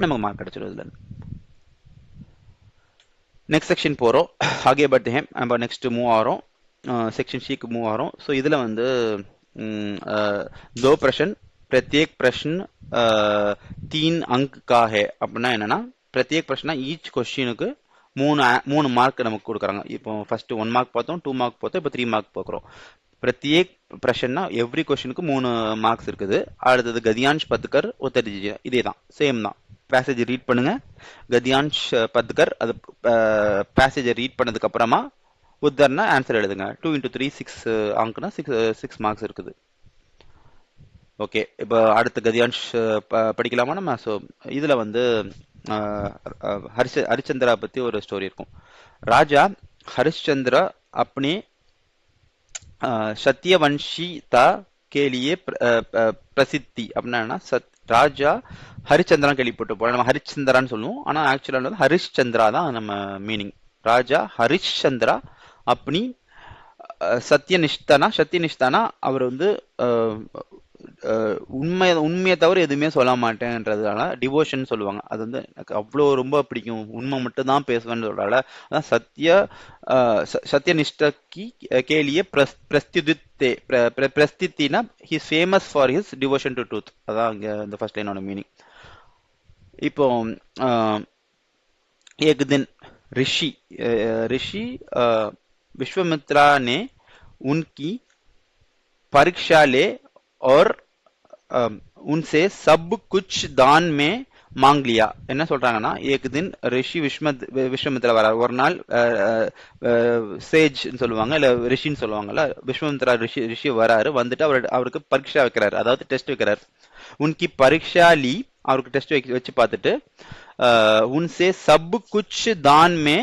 நமக்கு மார்க் கிடைச்சிடும் இதுல. நெக்ஸ்ட் செக்ஷன் போறோம். ஆகே பட் நம்ம நெக்ஸ்ட் மூவ் ஆகிறோம், सेक्शन सी मूव आ रहा हूँ. सो इधर வந்து दो प्रश्न, प्रत्येक प्रश्न 3 अंक का है. அப்படின்னா என்னன்னா प्रत्येक प्रश्न ஈச் क्वेश्चनக்கு 3 மார்க் நமக்கு கொடுக்குறாங்க. இப்போ ஃபர்ஸ்ட் 1 மார்க் பார்த்தோம், 2 மார்க் பார்த்தோம், இப்போ 3 மார்க் பார்க்குறோம். प्रत्येक प्रश्न एवरी क्वेश्चन 3 மார்க்ஸ் இருக்குது. அடுத்தது गद्यांश पढ़कर उत्तर दीजिए. இதே தான், சேம் தான். பேசேஜ் ரீட் பண்ணுங்க, गद्यांश पढ़कर அது பேசேஜை ரீட் பண்ணதுக்கு அப்புறமா உத்தர்னா ஆன்சர் எழுதுங்க. 2 into 3 6 அங்க்னா 6 மார்க்ஸ் இருக்குது. ஓகே, இப்போ அடுத்த கதியான்ஷ் படிக்கலாமா நம்ம? ஸோ இதுல வந்து ஹரிச்சந்திரா பத்தி ஒரு ஸ்டோரி இருக்கும். ராஜா ஹரிश्चंद्र अपने சத்தியவன்ஷிதா के लिए பிரசித்தி. அப்படின்னா ராஜா ஹரிச்சந்திரா கேள்விப்பட்டு போல, நம்ம ஹரிச்சந்திரான்னு சொல்லுவோம், ஆனா ஆக்சுவலா வந்து ஹரிश्चंद्रा தான் நம்ம மீனிங். ராஜா ஹரிश्चंद्रा அப்படி சத்தியனிஷ்தானா அவர் வந்து உண்மையை தவிர எதுவுமே சொல்ல மாட்டேன்றதுனால டிவோஷன் சொல்லுவாங்க. அது வந்து எனக்கு அவ்வளோ ரொம்ப பிடிக்கும், உண்மை மட்டும் தான் பேசுவேன்னு சொல்றால அதான் சத்யனிஷ்டகி கேலியே பிரஸ்தித்தினா his famous for his devotion to truth. அதான் இங்க இந்த ஃபர்ஸ்ட் லைனோட மீனிங். இப்போ एक दिन ऋषि विश्वामित्रा ने उनकी परीक्षा ले और उनसे सब कुछ दान में मांग लिया. என்ன சொல்றாங்கன்னா, एक दिन ऋषि விஸ்வாமித்ரா வரார். ஒரு நாள் சேஜ் சொல்லுவாங்க, இல்ல ரிஷின்னு சொல்லுவாங்கல்ல, விஸ்வாமித்ரா ரிஷி வராரு. வந்துட்டு அவருக்கு பரீட்சா வைக்கிறாரு, அதாவது டெஸ்ட் வைக்கிறாரு. உன்கி பரீட்சா லீ, அவருக்கு டெஸ்ட் வச்சு பார்த்துட்டு உன்சே சப் குச் தான் மே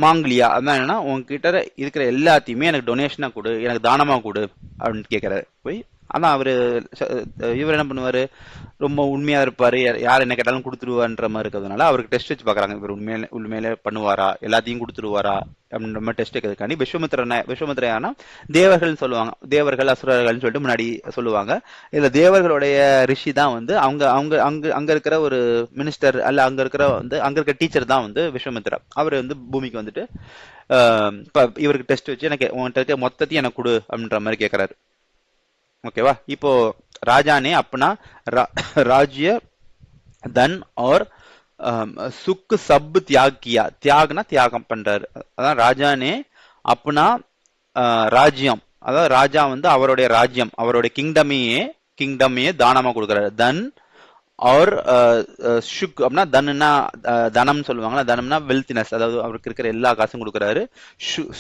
மாங்கலியா. அதான் என்னன்னா, உங்ககிட்ட இருக்கிற எல்லாத்தையுமே எனக்கு டொனேஷனா கொடு, எனக்கு தானமா கொடு அப்படின்னு கேட்கிறாரு போய். ஆனா இவர் என்ன பண்ணுவாரு, ரொம்ப உண்மையா இருப்பாரு, யார் என்ன கேட்டாலும் கொடுத்துருவான்ற மாதிரி இருக்கிறதுனால அவருக்கு டெஸ்ட் வச்சு பாக்குறாங்க, இவர் உண்மையில பண்ணுவாரா, எல்லாத்தையும் கொடுத்துருவாரா அப்படின்ற மாதிரி டெஸ்ட் வைக்கிறதுக்காண்டி. விஸ்வாமித்ரனா தேவர்கள் சொல்லுவாங்க, தேவர்கள் அசுரர்கள்னு சொல்லிட்டு முன்னாடி சொல்லுவாங்க. இதுல தேவர்களுடைய ரிஷி தான் வந்து அங்க இருக்கிற ஒரு மினிஸ்டர், அல்ல அங்க இருக்க டீச்சர் தான் வந்து விஸ்வாமித்ரா. அவர் வந்து பூமிக்கு வந்துட்டு இவருக்கு டெஸ்ட் வச்சு எனக்கு உன்கிட்ட இருக்க மொத்தத்தையும் எனக்கு கொடு அப்படின்ற மாதிரி கேட்கிறாரு. ओकेवा. இப்போ राजा ने अपना राज्य धन और सुख सब त्याग किया. त्यागना त्यागम பண்றாரு. அதான் ராஜா ने अपना ராஜ்யம், அதாவது ராஜா வந்து அவருடைய ராஜ்யம், அவருடைய கிங்டமையே தானமா கொடுக்கிறாரு. தன் और சுக் அப்படின்னா தன்னா தனம் சொல்லுவாங்களா, தனம்னா வெல்த்னஸ், அதாவது அவருக்கு இருக்கிற எல்லா காசும் கொடுக்குறாரு.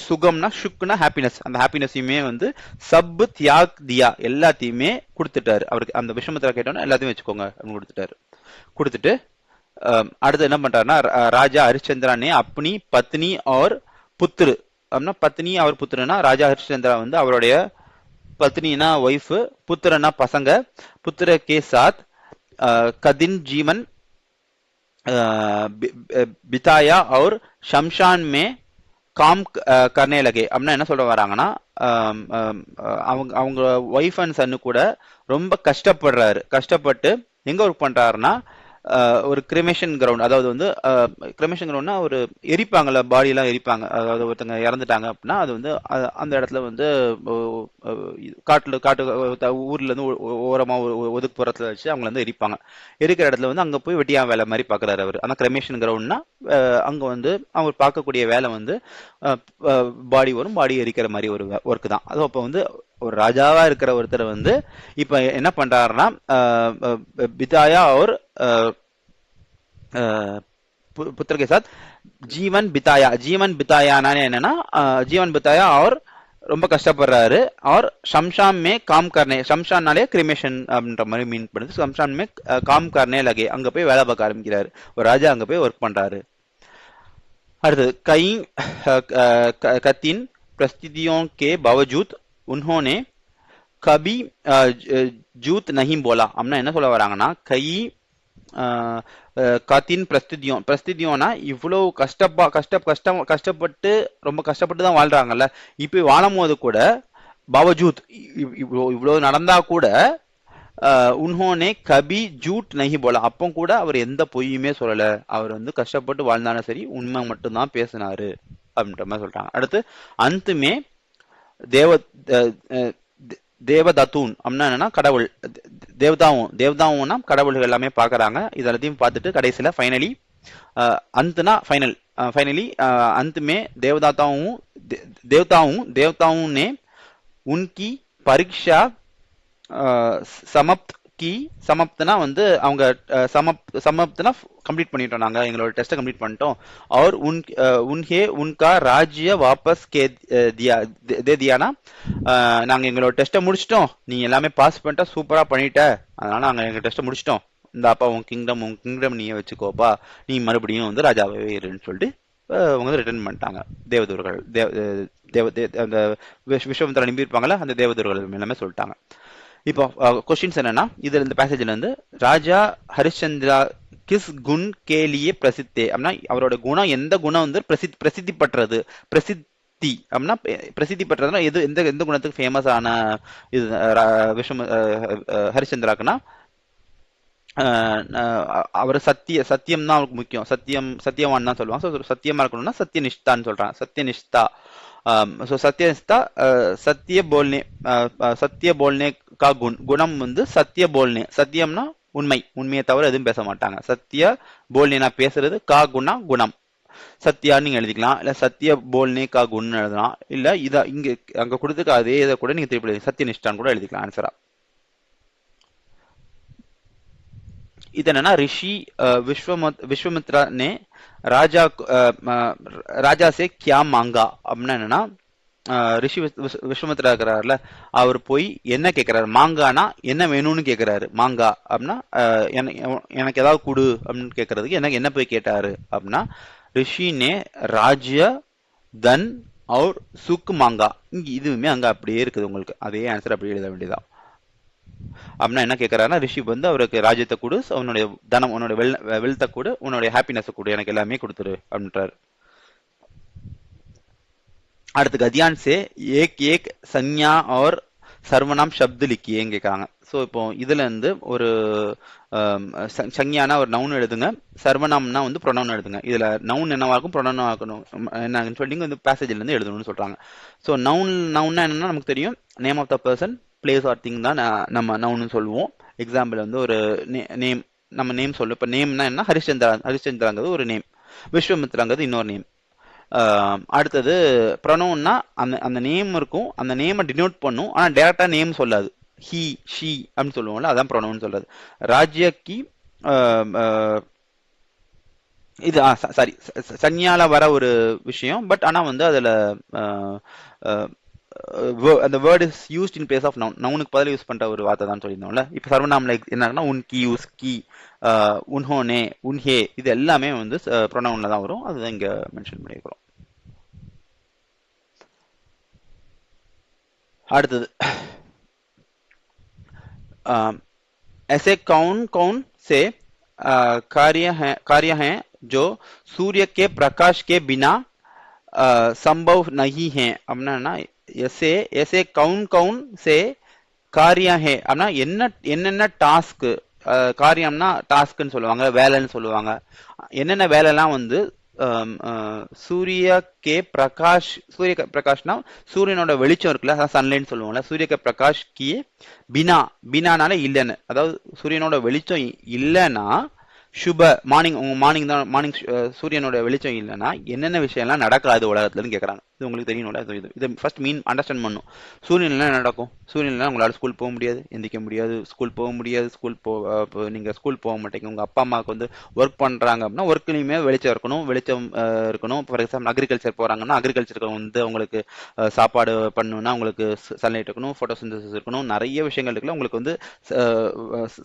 சுகம்னா சுக்னா ஹாப்பினஸ், அந்த ஹாப்பினஸையுமே வந்து சப் தியாக் தியா எல்லாத்தையுமே கொடுத்துட்டாரு அவருக்கு. அந்த விஸ்வாமித்ரா கேட்டோன்னா எல்லாத்தையும் வச்சுக்கோங்க அப்படின்னு கொடுத்துட்டு அடுத்து என்ன பண்றாருன்னா, ராஜா ஹரிச்சந்திரானே அப்பனி பத்னி और புத்திரு அப்படின்னா பத்னி அவர் புத்திரனா, ராஜா ஹரிச்சந்திரா வந்து அவருடைய பத்னினா ஒய்ஃப், புத்திரனா பசங்க, புத்திர கே சாத் कदिन जीवन बिताया और शमशान में काम करने लगे. அப்படின்னா என்ன சொல்ல வராங்கன்னா, அவங்க ஒய்ஃப் அண்ட் சன்னு கூட ரொம்ப கஷ்டப்பட்டு எங்க ஒர்க் பண்றாருன்னா ஒரு கிரிமேஷன் கிரவுண்ட், அதாவது வந்து கிரிமேஷன் கிரவுண்ட்னா ஒரு எரிப்பாங்கல்ல, பாடி எல்லாம் எரிப்பாங்க. அதாவது ஒருத்தங்க இறந்துட்டாங்க அப்படின்னா அது வந்து அந்த இடத்துல வந்து ஊர்ல இருந்து ஓரமா ஒதுக்குப்புறத்துல வச்சு அவங்கள வந்து எரிப்பாங்க. எரிக்கிற இடத்துல வந்து அங்க போய் வெட்டியா வேலை மாதிரி பாக்குறாரு அவர். ஆனா கிரிமேஷன் கிரவுண்ட்னா அங்க வந்து அவர் பார்க்கக்கூடிய வேலை வந்து பாடி வரும், பாடி எரிக்கிற மாதிரி ஒரு ஒர்க் தான் அது. அப்போ வந்து ஒரு ராஜாவா இருக்கிற ஒருத்தர் வந்து இப்ப என்ன பண்றாருன்னா பிதாயா और पुत्र के साथ जीवन बितायाना என்னன்னா जीवन बिताया और ரொம்ப கஷ்டப்படுறாரு. और शमशान में काम करने, शमशाனாலே கிரிமேஷன் அப்படின்ற மாதிரி மீன் பண்ணுது. शमशान में काम करने लगे, அங்க போய் வேலை பார்க்க ஆரம்பிக்கிறாரு. ஒரு ராஜா அங்க போய் ஒர்க் பண்றாரு. அடுத்தது कई कठिन परिस्थितियों के बावजूद उन्होंने कभी जूत नहीं बोला. அப்படின்னா என்ன சொல்ல வராங்கன்னா, கை கத்தின் பிரஸ்திதியோனா இவ்வளவு கஷ்டப்பட்டு ரொம்ப கஷ்டப்பட்டு தான் வாழ்றாங்கல்ல. இப்ப வாழும் போது கூட பாவஜூத் இவ்வளவு நடந்தா கூட உன்ஹோனே கபி ஜூட் நஹி போல, அப்போ கூட அவர் எந்த பொய்யுமே சொல்லல. அவர் வந்து கஷ்டப்பட்டு வாழ்ந்தாலும் சரி உண்மை மட்டும்தான் பேசினாரு அப்படின்ற மாதிரி சொல்றாங்க. அடுத்து அந்துமே தேவ தேவதத்தூன் அப்படின்னா என்னன்னா கடவுள், தேவதாவும்னா கடவுள்கள் எல்லாமே பாக்குறாங்க. இது எல்லாத்தையும் பார்த்துட்டு கடைசியில ஃபைனலி अंतना फाइनली अंत में देवताओं ने उनकी परीक्षा समाप्त की. समाप्तना வந்து அவங்க समाप्तना कंप्लीट பண்ணிட்டோம், நாங்க எங்களோட டெஸ்ட் கம்ப்ளீட் பண்ணிட்டோம். और उन्हें उनका राज्य वापस के दे दियाना, நாங்க எங்களோட டெஸ்ட்டை முடிச்சிட்டோம், நீ எல்லாமே பாஸ் பண்ணிட்ட, சூப்பரா பண்ணிட்ட, அதனால நாங்க எங்க டெஸ்ட்டை முடிச்சிட்டோம், இந்த அப்பா உன் கிங்டம் நீயே வச்சுக்கோப்பா, நீ மறுபடியும் வந்து ராஜாவே இருன்னு சொல்லிட்டு அவங்க ரிட்டர்ன் பண்ணிட்டாங்க. தேவதூர்கள் அந்த விஸ்வமித்திரன் அனுப்பியிருப்பாங்கல்ல, அந்த தேவதூர்கள் எல்லாமே சொல்லிட்டாங்க. இப்போ கொஸ்டின்ஸ் என்னன்னா, இதுல இந்த பேசேஜ்ல இருந்து ராஜா ஹரிச்சந்திரா கிஸ் குண் கேலியே பிரசித்தே அப்படின்னா அவரோட குணம், எந்த குணம் வந்து பிரசித்தி பற்றது, பிரசித்தி அப்படின்னா பிரசித்தி பற்றதுன்னா எந்த குணத்துக்கு ஃபேமஸ் ஆன இது ஹரிச்சந்திராக்குன்னா அவர் சத்தியம் தான் அவருக்கு முக்கியம். சத்தியவான் தான் சொல்லுவாங்க. சத்தியமா இருக்கணும்னா சத்தியனிஷ்டான்னு சொல்றாங்க. சத்தியனிஷ்டா, சத்திய போல்னே கா குணம் வந்து சத்திய போல்னே, சத்தியம்னா உண்மையை தவிர எதுவும் பேச மாட்டாங்க. சத்திய போல்னேனா பேசுறது, கா குணம் சத்தியான்னு நீங்க எழுதிக்கலாம், இல்ல சத்திய போல்னே கா குண் எழுதலாம், இல்ல இத இங்க அங்க கொடுத்துக்க அதே இதை கூட நீங்க திருப்பி சத்தியனிஷ்டான்னு கூட எழுதிக்கலாம் ஆன்சரா. இது என்னன்னா ரிஷி விஸ்வமித்ரா நே ராஜா சே கியா மாங்கா அப்படின்னா என்னன்னா ரிஷி விஸ்வமித்ரா இருக்கிறாருல, அவர் போய் என்ன கேட்கிறாரு, மாங்கானா என்ன வேணும்னு கேட்கிறாரு. மாங்கா அப்படின்னா எனக்கு ஏதாவது கொடு அப்படின்னு கேட்கறதுக்கு என்ன போய் கேட்டாரு அப்படின்னா ரிஷி நே ராஜ்ய தன் और சுக் மாங்கா. இங்க இதுவுமே அங்க அப்படியே இருக்குது, உங்களுக்கு அதே ஆன்சர் அப்படியே எழுத வேண்டியதான். அப்படின்னா என்ன கேட்கறாருன்னா, ரிஷி வந்து அவருக்கு ராஜ்யத்தை கொடு, உன்னுடைய தனம், உன்னுடைய வெல்த்தை கொடு, உன்னுடைய ஹாப்பினஸ் கொடு, எனக்கு எல்லாமே கொடுத்துரு அப்படின்றாரு. அடுத்து கதியான் சே ஏக் சன்யா और சர்வநாம் சப்து லிக்கியேன்னு கேட்கறாங்க. ஸோ இப்போ இதுல இருந்து ஒரு சன்யானா ஒரு நவுன் எழுதுங்க, சர்வநாம்னா வந்து ப்ரொனவுன் எழுதுங்க. இதுல நவுன் என்னவா இருக்கும், ப்ரொனவுன் ஆகணும் என்னன்னு சொல்லி வந்து பேசேஜ்ல இருந்து எழுதணும்னு சொல்றாங்க. ஸோ நவுன்னா என்னன்னா நமக்கு தெரியும், name of the person, place or thing தான் நம்ம நவுன்னு சொல்லுவோம். எக்ஸாம்பிள் வந்து ஒரு நேம், நம்ம நேம் சொல்லுவோம். இப்போ நேம்னா என்ன, ஹரிச்சந்திராங்கிறது ஒரு நேம், விஸ்வமித்ராங்கிறது இன்னொரு நேம். அடுத்தது ப்ரொனவுன்னா அந்த நேம் இருக்கும், அந்த நேமை டினோட் பண்ணும், ஆனா டைரக்டா நேம் சொல்லாது, ஹி ஷி அப்படின்னு சொல்லுவோம்ல, அதான் ப்ரொனவுன் சொல்றது. ராஜ்யக்கி இது சாரி சன்யால வர ஒரு விஷயம், பட் ஆனா வந்து அதுல அந்த word is used in place of noun, நவுனுக்கு பதில் யூஸ் பண்ற ஒரு வார்த்தை தான் சொல்லியிருந்தோம்ல. இப்ப சர்வநாம்ல என்னன்னா உன்கி, உஸ்கி, உன்ஹோனே, உன்ஹே, இது எல்லாமே வந்து ப்ரொனவுன்ல தான் வரும், அதுதான் இங்க மென்ஷன் பண்ணியிருக்கிறோம். அடுத்தது ऐसे कौन से कार्य हैं जो सूर्य के प्रकाश के बिना संभव नहीं है அப்படின்னா ऐसे कौन से कार्य है அப்படின்னா என்னென்ன டாஸ்க் காரியம்னா டாஸ்க்னு சொல்லுவாங்க, வேலைன்னு சொல்லுவாங்க. என்னென்ன வேலைலாம் வந்து சூரிய கே பிரகாஷ், சூரிய பிரகாஷ்னா சூரியனோட வெளிச்சம் இருக்குல்ல, அதான் சன்லைட்னு சொல்லுவாங்கல்ல. சூரிய கே பிரகாஷ் கி பினா, பினானால இல்லைன்னு, அதாவது சூரியனோட வெளிச்சம் இல்லைன்னா சுப மார்னிங், உங்க மார்னிங் தான், மார்னிங் சூரியனோட வெளிச்சம் இல்லைன்னா என்னென்ன விஷயம்லாம் நடக்காது உலகத்துலன்னு கேட்கறாங்க. இது உங்களுக்கு தெரியணும்ல, இது ஃபர்ஸ்ட் மீன் அண்டர்ஸ்டாண்ட் பண்ணும். சூரியன் என்ன நடக்கும்? சூரியன் இல்லைனா உங்களால ஸ்கூல் போக முடியாது, எந்திரிக்க முடியாது, ஸ்கூல் போக முடியாது. நீங்க ஸ்கூல் போக மாட்டீங்க. உங்க அப்பா அம்மாவுக்கு வந்து ஒர்க் பண்றாங்க அப்படின்னா ஒர்க்லயுமே வெளிச்சம் இருக்கணும், வெளிச்சம் இருக்கணும். ஃபார் எக்ஸாம்பிள் அக்ரிகல்ச்சர் போறாங்கன்னா அக்ரிகல்ச்சருக்கு வந்து உங்களுக்கு சாப்பாடு பண்ணணும்னா உங்களுக்கு சன்லைட் இருக்கணும், போட்டோசிந்தசிஸ் இருக்கணும், நிறைய விஷயங்கள் இருக்குல்ல. உங்களுக்கு வந்து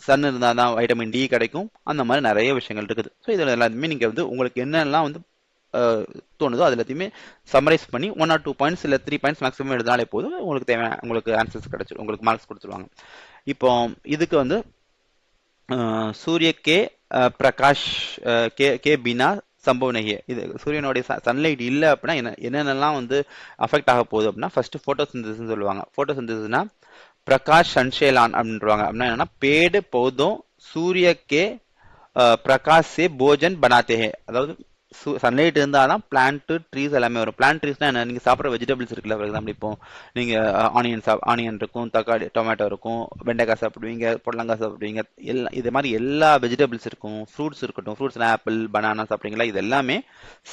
சன் இருந்தால் தான் வைட்டமின் டி கிடைக்கும். அந்த மாதிரி நிறைய விஷயங்கள் இருக்குது. ஸோ இதில் எல்லாத்தையுமே நீங்கள் வந்து உங்களுக்கு என்னெல்லாம் வந்து தோணுதோ அது எல்லாத்தையுமே சம்மரைஸ் பண்ணி 1 or 2 பாயிண்ட்ஸ் இல்லை 3 பாயிண்ட்ஸ் மேக்ஸிமம் எழுதினாலே போதும். உங்களுக்கு தேவையான உங்களுக்கு ஆன்சர்ஸ் கிடைச்சிடும், உங்களுக்கு மார்க்ஸ் கொடுத்துருவாங்க. இப்போ இதுக்கு வந்து சூரிய கே பிரகாஷ் கே பினா சம்பவ் நஹி. இது சூரியனுடைய சன்லைட் இல்லை அப்படின்னா என்னென்னலாம் வந்து அஃபெக்ட் ஆக போகுது அப்படின்னா, ஃபர்ஸ்ட் போட்டோசிந்தசிஸ் சொல்லுவாங்க. போட்டோசிந்தசிஸ்னா பிரகாஷ் சன்ஷேலான் அப்படின்றாங்க. அப்படின்னா என்னன்னா, पेड़ पौधों सूर्य के प्रकाश से भोजन बनाते हैं. அதாவது சன்லைட் இருந்தால் தான் பிளான்ட் ட்ரீஸ் எல்லாமே வரும். பிளான்ட் ட்ரீஸ்னா என்ன? நீங்கள் சாப்பிட்ற வெஜிடபிள்ஸ் இருக்குல்ல. ஃபார் எக்ஸாம்பிள் இப்போ நீங்கள் ஆனியன் இருக்கும், தக்காளி டொமேட்டோ இருக்கும், வெண்டைக்காய் சாப்பிடுவீங்க, புடலங்காய் சாப்பிடுவீங்க, இது மாதிரி எல்லா வெஜிடபிள்ஸ் இருக்கும். ஃப்ரூட்ஸ் இருக்கட்டும், ஃப்ரூட்ஸ்னா ஆப்பிள், பனானா சாப்பிட்றீங்களா, இது எல்லாமே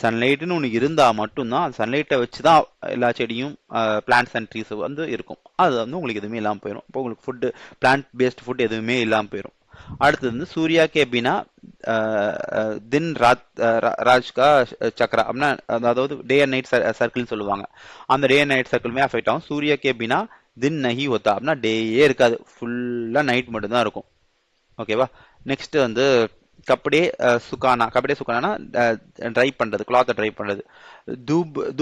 சன்லைட்னு ஒன்று இருந்தால் மட்டும்தான், அந்த சன்லைட்டை வச்சு தான் எல்லா செடியும் பிளான்ட்ஸ் அண்ட் ட்ரீஸ் வந்து இருக்கும். அது வந்து உங்களுக்கு எதுவுமே இல்லாமல் போயிடும். இப்போ உங்களுக்கு ஃபுட்டு பிளான்ட் பேஸ்ட் ஃபுட் எதுவுமே இல்லாமல் போயிடும். அடுத்தது வந்து சூர்யா கே பினா தின் ராஜ் கா சக்ரா அப்படின்னா, அதாவது டே அண்ட் நைட் சர்க்கிள்னு சொல்லுவாங்க. அந்த டே அண்ட் நைட் சர்க்கிளுமே அஃபெக்ட் ஆகும். சூர்யா கே பினா தின் நஹி ஹோத்தா அப்படின்னா டேயே இருக்காது, ஃபுல்லாக நைட் மட்டும்தான் இருக்கும். ஓகேவா? நெக்ஸ்ட் வந்து கப்படே சுகானா. கப்படே சுகானா ட்ரை பண்றது, கிளாத்தை ட்ரை பண்றது.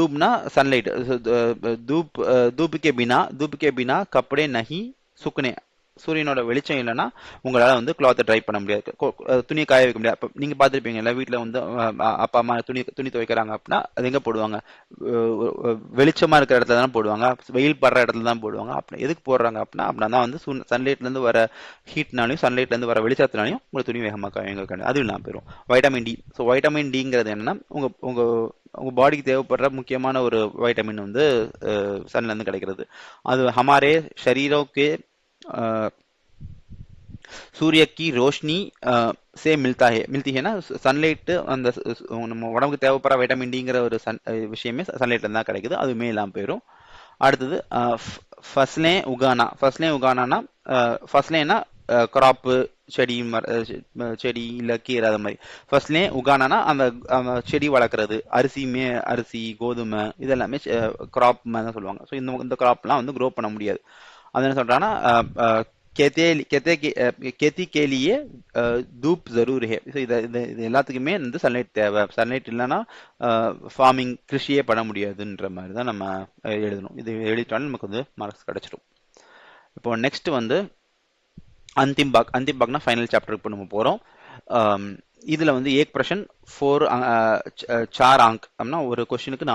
Dubna sunlight. தூப் கே பினா கப்படே நஹி சுக்னே. சூரியனோட வெளிச்சம் இல்லைன்னா உங்களால் வந்து கிளாத்தை ட்ரை பண்ண முடியாது, துணியை காய வைக்க முடியாது. இப்போ நீங்கள் பார்த்துருப்பீங்கல்ல, வீட்டில் வந்து அப்பா அம்மா துணி துவைக்கிறாங்க அப்படின்னா அது எங்கே போடுவாங்க? வெளிச்சமாக இருக்கிற இடத்துல தான் போடுவாங்க, வெயில் படுற இடத்துல தான் போடுவாங்க. அப்படி எதுக்கு போடுறாங்க அப்படின்னா தான் வந்து சன்லைட்லேருந்து வர ஹீட்னாலையும் சன்லைட்லேருந்து வர வெளிச்சத்தினாலையும் உங்களுக்கு துணி வேகமாக காய வைக்க, அது இல்லாமல் போயிடும். Vitamin D. ஸோ வைட்டமின் டிங்கிறது என்னன்னா, உங்கள் பாடிக்கு தேவைப்படுற முக்கியமான ஒரு வைட்டமின் வந்து சன்லேருந்து கிடைக்கிறது. அது ஹமாரே ஷரீரோக்கே सूर्य की रोशनी से मिलती है ना. சன்லைட்டு அந்த நம்ம உடம்புக்கு தேவைப்படுற வைட்டமின் டிங்கிற ஒரு விஷயமே சன்லைட்ல தான் கிடைக்குது, அதுவுமே இல்லாமல் போயிடும். அடுத்தது ஃபஸ்லே உகானா. ஃபஸ்லேனா கிராப்பு, செடி இல்லை கீரை, அது மாதிரி. ஃபர்ஸ்ட்லே உகானா அந்த செடி வளர்க்குறது, அரிசி, கோதுமை, இதெல்லாமே கிராப் மாதிரி தான் சொல்லுவாங்க. ஸோ இந்த கிராப்லாம் வந்து க்ரோ பண்ண முடியாது. அது என்ன சொல்றாங்கன்னா, खेती के लिए धूप जरूर है. இது எல்லாத்துக்குமே வந்து சன்லைட் தேவை. சன்லைட் இல்லைன்னா ஃபார்மிங், கிருஷியே பண்ண முடியாதுன்ற மாதிரி தான் நம்ம எழுதணும். இது எழுதிட்டாலும் நமக்கு வந்து மார்க்ஸ் கிடைச்சிடும். இப்போ நெக்ஸ்ட் வந்து अंतिम भागனா ஃபைனல் சாப்டருக்கு இப்போ நம்ம போகிறோம். இதில் வந்து एक प्रश्न 4 अंक அப்படின்னா ஒரு கொஸ்டினுக்கு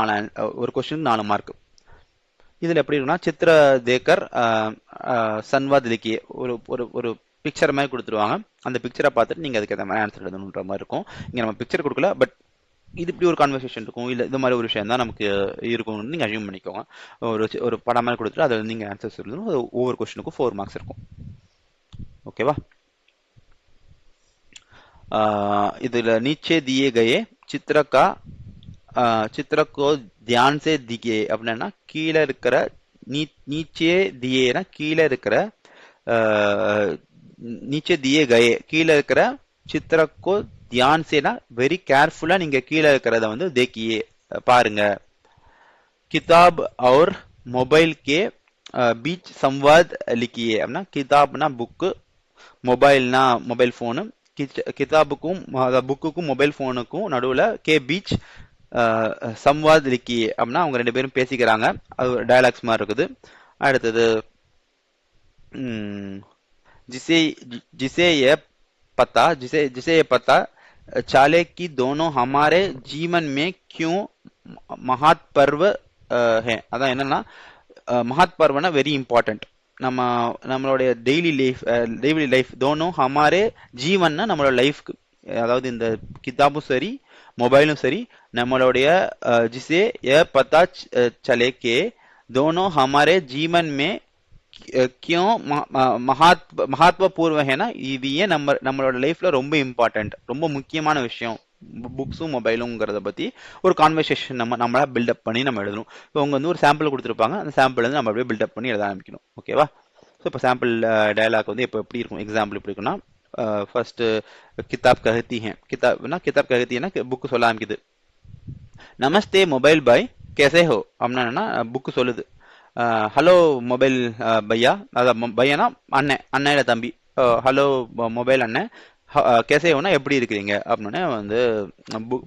4 மார்க். இதில் எப்படி இருக்குன்னா, சித்திர தேக்கர் சன்வாத் லிக்கியே, ஒரு பிக்சர் மாதிரி கொடுத்துருவாங்க. அந்த பிக்சரை பார்த்துட்டு நீங்கள் அதுக்கு ஏற்ற மாதிரி ஆன்சர் எழுதணுன்ற மாதிரி இருக்கும். இங்கே நம்ம பிக்சர் கொடுக்கல, பட் இது இப்படி ஒரு கான்வர்சேஷன் இருக்கும், இல்லை இந்த மாதிரி ஒரு விஷயம் தான் நமக்கு இருக்கும்னு நீங்கள் அசியூம் பண்ணிக்கோங்க. ஒரு படம் மாதிரி கொடுத்துட்டு அதில் நீங்கள் ஆன்சர்ஸ் எழுதணும். ஒவ்வொரு கொஸ்டினுக்கும் 4 மார்க்ஸ் இருக்கும். ஓகேவா? இதில் நீச்சே தியே கயே சித்திரக்கோ தியான் சே திகே அப்படின்னா, கீழே இருக்கிற நீச்சே தியேனா கீழே இருக்கிற, நீச்சே தியே கயே கீழே இருக்கிற, சித்திரக்கோ தியான் சேனா வெரி கேர்ஃபுல்லா நீங்க கீழே இருக்கிறத வந்து தேக்கியே பாருங்க. கிதாப் और மொபைல் கே பீச் சம்வாத் லிக்கியே அப்படின்னா, கிதாப்னா புக்கு, மொபைல்னா மொபைல் ஃபோனு, கிதாபுக்கும் புக்குக்கும் மொபைல் ஃபோனுக்கும் நடுவில் கே பீச் சம்வாத் லிக்கி அப்படின்னா அவங்க 2 பேரும் பேசிக்கிறாங்க, அது ஒரு டயலாக்ஸ் மாதிரி இருக்குது. அடுத்தது जिसे ये पता चाले कि दोनों हमारे जीवन में क्यों महत्पर्व है. அதான் என்னன்னா, மஹத் பர்வனா வெரி இம்பார்ட்டன்ட். நம்ம நம்மளுடைய டெய்லி லைஃப் दोनों हमारे ஜீவன்னா நம்மளோட லைஃப்க்கு, அதாவது இந்த கிதாபும் சரி மொபைலும் சரி நம்மளுடைய जिसे यह पता चले कि दोनों हमारे जीवन में क्यों மகாத்வபூர்வ இது ஏன் நம்மளோட லைஃப்ல ரொம்ப இம்பார்ட்டன்ட், ரொம்ப முக்கியமான விஷயம் புக்ஸும் மொபைலுங்கிறத பத்தி ஒரு கான்வர்சேஷன் நம்மளா பில்டப் பண்ணி நம்ம எழுதணும். இப்போ அவங்க வந்து ஒரு சாம்பிள் கொடுத்துருப்பாங்க, அந்த சாம்பிள் வந்து நம்ம அப்படியே பில்டப் பண்ணி எழுத ஆரம்பிக்கணும். ஓகேவா? ஸோ இப்போ சாம்பிள் டயலாக் வந்து இப்போ எப்படி இருக்கும், எக்ஸாம்பிள் எப்படி இருக்குன்னா, ஃபர்ஸ்ட் கிதாப் கஹத்தி ஹே, கிதாப் கஹத்தி புக்கு சொல்ல ஆரம்பிக்குது. நமஸ்தே மொபைல் பாய் கேசே ஹோ அப்படின்னா என்னன்னா புக்கு சொல்லுது, ஹலோ மொபைல் பையா, அதான் பையனா அண்ணன், அண்ணன் இல்லை தம்பி, ஹலோ மொபைல் அண்ணன் கேசே ஹோனா எப்படி இருக்கிறீங்க அப்படின்னே வந்து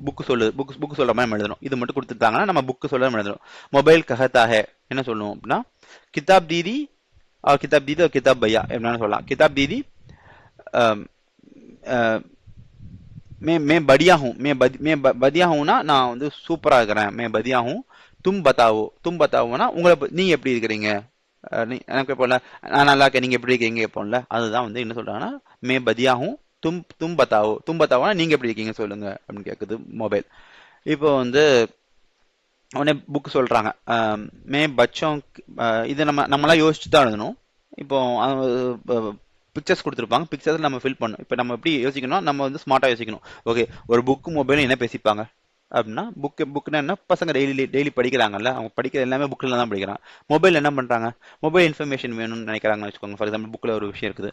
புக்கு சொல்லுது. புக்கு சொல்ற மாதிரி நம்ம எழுதணும். இது மட்டும் கொடுத்துட்டாங்கன்னா நம்ம புக்கு சொல்ல எழுதணும். மொபைல் கஹத்தா ஹே என்ன சொல்லணும் அப்படின்னா, கிதாப் தீதி கிதாப் தீதி கிதாப் பையா எப்படின்னு சொல்லலாம். கிதாப் தீதி मैं बढ़िया हूँ, मैं बढ़िया हूँ ना, நான் வந்து சூப்பரா இருக்கிறேன். मैं बढ़िया हूँ, तुम बताओ, तुम बताओனா உங்களை நீங்க எப்படி இருக்கிறீங்க, எனக்கு போல நான் நல்லா இருக்கேன், நீங்க எப்படி இருக்கீங்க கேட்போம்ல, அதுதான் வந்து என்ன சொல்றாங்கன்னா मैं बढ़िया हूँ, तुम तुम बताओ, तुम बताओனா நீங்க எப்படி இருக்கீங்க சொல்லுங்க அப்படின்னு கேட்குது மொபைல். இப்போ வந்து உடனே புக் சொல்றாங்க, மே பச்சோம், இது நம்மளாம் யோசிச்சு தான் எழுதணும். இப்போ பிக்சர்ஸ் கொடுத்துருப்பாங்க, பிக்சர்ஸ் நம்ம ஃபில் பண்ணணும். இப்போ நம்ம எப்படி யோசிக்கணும், நம்ம வந்து ஸ்மார்ட்டாக யோசிக்கணும். ஓகே, ஒரு புக்கு மொபைலும் என்ன பேசிப்பாங்க அப்படின்னா, புக்குன்னா என்ன, பசங்க டெய்லி படிக்கிறாங்கல்ல, அவங்க படிக்கிற எல்லாமே புக்கில் தான் படிக்கிறாங்க. மொபைல் என்ன பண்ணுறாங்க, மொபைல் இன்ஃபர்மேஷன் வேணும்னு நினைக்கிறாங்கன்னு வச்சுக்கோங்க. ஃபார் எக்ஸாம்பிள் புக்கில் ஒரு விஷயம் இருக்குது,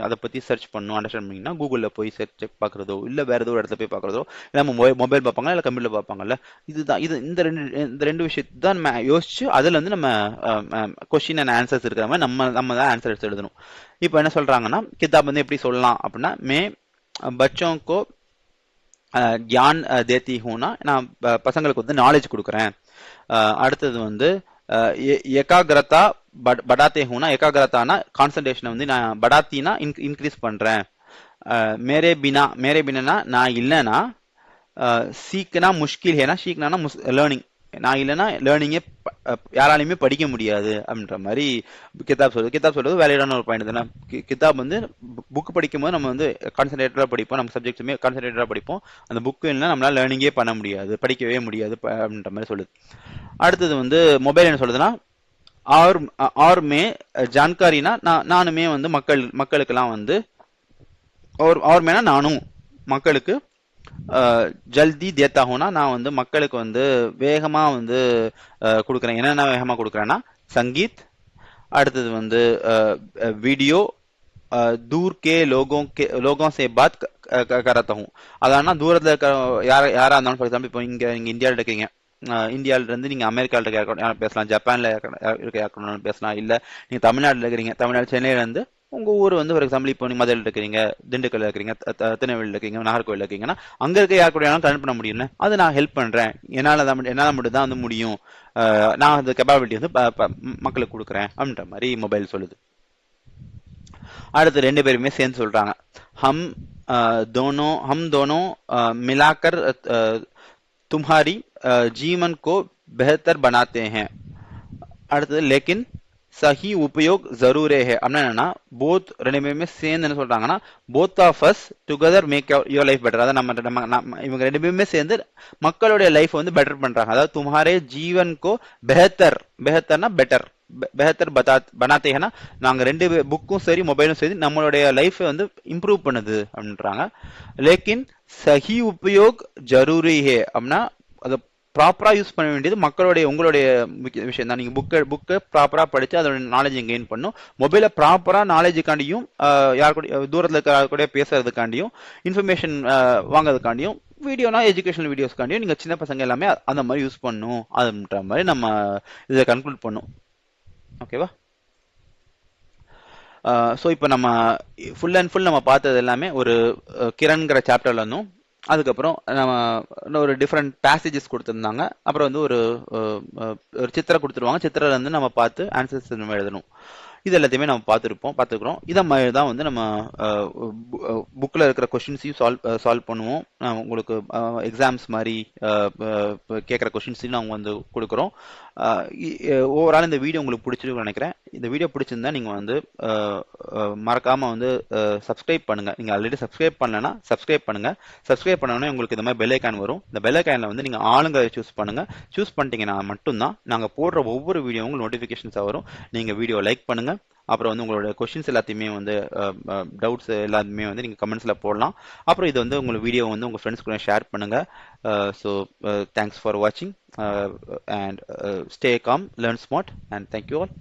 அதை பற்றி சர்ச் பண்ணணும், அண்டர்ஸ்டாண்ட் பண்ணிங்கன்னா கூகுளில் போய் செக் பார்க்குறதோ இல்லை வேறு ஏதோ ஒரு இடத்துல போய் பார்க்குறதோ, இல்லை நம்ம மொபைல் பார்ப்பாங்க இல்லை கம்ப்யூட்டர் பார்ப்பாங்கல்ல. இதுதான் இந்த ரெண்டு விஷயத்தை தான் நம்ம யோசிச்சு அதில் வந்து நம்ம கொஸ்டின் அண்ட் ஆன்சர்ஸ் இருக்கிற மாதிரி நம்ம தான் ஆன்சர் எடுத்து எழுதணும். இப்போ என்ன சொல்றாங்கன்னா, கிதாப் வந்து எப்படி சொல்லலாம் அப்படின்னா, மே பச்சோங்கோ ஜான் தேத்தி ஹூனா, நான் பசங்களுக்கு வந்து நாலேஜ் கொடுக்குறேன். அடுத்தது வந்து ஏகாகிரதா படாத்தே ஹூனா, ஏகாகிரதானா கான்சன்ட்ரேஷனை வந்து நான் படாத்தினா இன்க்ரீஸ் பண்றேன். மேரே பினா நான் இல்லைனா, சீக்னா முஷ்கில் ஹேனா, சீக்னா லேர்னிங், நான் இல்லைன்னா லேர்னிங்கே யாராலையுமே படிக்க முடியாது அப்படின்ற மாதிரி கிதாப் சொல்றது வேலையிடான ஒரு பாயிண்ட் தானே. கிதாப் வந்து புக் படிக்கும் போது நம்ம வந்து கான்சன்ட்ரேட்டடா படிப்போம், நம்ம சப்ஜெக்ட்ஸுமே கான்சன்ட்ரேட்டடா படிப்போம். அந்த புக்கு இல்லைன்னா நம்மளால லேர்னிங்கே பண்ண முடியாது, படிக்கவே முடியாது அப்படின்ற மாதிரி சொல்லுது. அடுத்தது வந்து மொபைல் என்ன சொல்லுதுன்னா, ஆர்மே ஜான்காரினா நானுமே வந்து மக்களுக்கெல்லாம் வந்து ஆர்மேனா நானும் மக்களுக்கு ஜல்தி தேத்தா ஹூனா, நான் வந்து மக்களுக்கு வந்து வேகமா வந்து கொடுக்குறேன். என்னென்ன வேகமா கொடுக்குறேன்னா, சங்கீத், அடுத்தது வந்து வீடியோ, दूर के लोगों से बात कराता हूँ. அதானா தூரத்தில் இருக்கிற யாரா இருந்தாலும், ஃபார் எக்ஸாம்பிள் இப்போ நீங்க இந்தியாவில் இருக்கீங்க, இந்தியாவில இருந்து நீங்க அமெரிக்காவில் இருக்க பேசலாம், ஜப்பான்ல இருக்க பேசலாம், இல்ல நீங்க தமிழ்நாட்டில் இருக்கிறீங்க, தமிழ்நாடு சென்னையில இருந்து உங்க ஊர் வந்து ஃபார் எக்ஸாம்பிள் இப்போ நீங்க மதுரையில் இருக்கிறீங்க, திண்டுக்கல்ல இருக்கிறீங்க, திருநெல்வேலியில் இருக்கீங்க, நாகர்கோவில் இருக்கீங்கன்னா அங்க இருக்க யார் கூட கனெக்ட் பண்ண முடியும்னு அது நான் ஹெல்ப் பண்றேன். என்னால மட்டும் தான் வந்து முடியும், நான் அந்த கெப்பாபிலிட்டி வந்து மக்களுக்கு கொடுக்குறேன் அப்படின்ற மாதிரி மொபைல் சொல்லுது. அடுத்து ரெண்டு பேருமே சேர்ந்து சொல்றாங்க, हम दोनों मिलाकर तुम्हारी जीवन को बेहतर बनाते हैं. அடுத்தது लेकिन சஹி உபயோக் ஜரூரே ஹே அப்படின்னா என்னன்னா, போத் ரெண்டு பேருமே சேர்ந்து என்ன சொல்றாங்கன்னா, both of us together make your life better. அதாவது நம்ம இவங்க ரெண்டு பேருமே சேர்ந்து மக்களுடைய லைஃப் வந்து பெட்டர் பண்றாங்க. அதாவது தும்ஹாரே ஜீவன் கோ பெஹத்தர்னா பெட்டர், பெஹத்தர் பனாத்தே ஹேனா, நாங்க ரெண்டு புக்கும் சரி மொபைலும் சரி நம்மளுடைய லைஃப் வந்து இம்ப்ரூவ் பண்ணுது அப்படின்றாங்க. லேக்கின் சஹி உபயோக் ஜரூரி ஹே அப்படின்னா, அது ப்ராப்பரா யூஸ் பண்ண வேண்டியது உங்களுடைய விஷயம் தான். நீங்க புக்கை ப்ராப்பரா படிச்சு அதோட நாலேஜ் கெயின் பண்ணும். மொபைல ப்ராப்பரா நாலேஜுக்காண்டியும் யார் கூட தூரத்தில் இருக்கிற கூட பேசுறதுக்காண்டியும் இன்ஃபர்மேஷன் வாங்குறதுக்காண்டியும் வீடியோனா எஜுகேஷனல் வீடியோஸ்க்காண்டியும் நீங்க சின்ன பசங்க எல்லாமே அந்த மாதிரி யூஸ் பண்ணும் அப்படின்ற மாதிரி நம்ம இதை கன்க்ளூட் பண்ணும். ஓகேவா? ஸோ இப்போ நம்ம ஃபுல் அண்ட் ஃபுல் நம்ம பார்த்தது எல்லாமே ஒரு கிரண்கிற சாப்டர்ல இருந்தும், அதுக்கப்புறம் நம்ம ஒரு டிஃப்ரெண்ட் பேசேஜஸ் கொடுத்துருந்தாங்க, அப்புறம் வந்து ஒரு சித்திரை கொடுத்துருவாங்க, சித்திரைல இருந்து நம்ம பார்த்து ஆன்சர்ஸ் நம்ம எழுதணும். இது எல்லாத்தையுமே நம்ம பார்த்துக்கிறோம். இதை மாதிரி தான் வந்து நம்ம புக்கில் இருக்கிற கொஷின்ஸையும் சால்வ் பண்ணுவோம். உங்களுக்கு எக்ஸாம்ஸ் மாதிரி கேட்குற கொஷின்ஸையும் நாங்கள் வந்து கொடுக்குறோம். ஓவரால் இந்த வீடியோ உங்களுக்கு பிடிச்சிருக்குன்னு நினைக்கிறேன். இந்த வீடியோ பிடிச்சிருந்தா நீங்கள் வந்து மறக்காமல் வந்து சப்ஸ்கிரைப் பண்ணுங்கள். நீங்கள் ஆல்ரெடி சப்ஸ்கிரைப் பண்ணலைன்னா சப்ஸ்கிரைப் பண்ணுங்கள். சப்ஸ்கிரைப் பண்ணோன்னே உங்களுக்கு இந்த மாதிரி பெல் ஐக்கான் வரும். இந்த பெல் ஐக்கானில் வந்து நீங்கள் ஆளுங்க சூஸ் பண்ணுங்கள். சூஸ் பண்ணிட்டீங்கன்னா மட்டும்தான் நாங்கள் போடுற ஒவ்வொரு வீடியோவும் உங்களுக்கு நோட்டிஃபிகேஷன்ஸாக வரும். நீங்கள் வீடியோ லைக் பண்ணுங்கள். அப்புறம் வந்து உங்களோட கொஷின்ஸ் எல்லாத்தையுமே வந்து டவுட்ஸ் எல்லாத்தையுமே வந்து நீங்கள் கமெண்ட்ஸில் போடலாம். அப்புறம் இது வந்து உங்கள் வீடியோ வந்து உங்கள் ஃப்ரெண்ட்ஸ் கூட ஷேர் பண்ணுங்கள். ஸோ தேங்க்ஸ் ஃபார் வாட்சிங் and stay com, learn smart, and thank you all.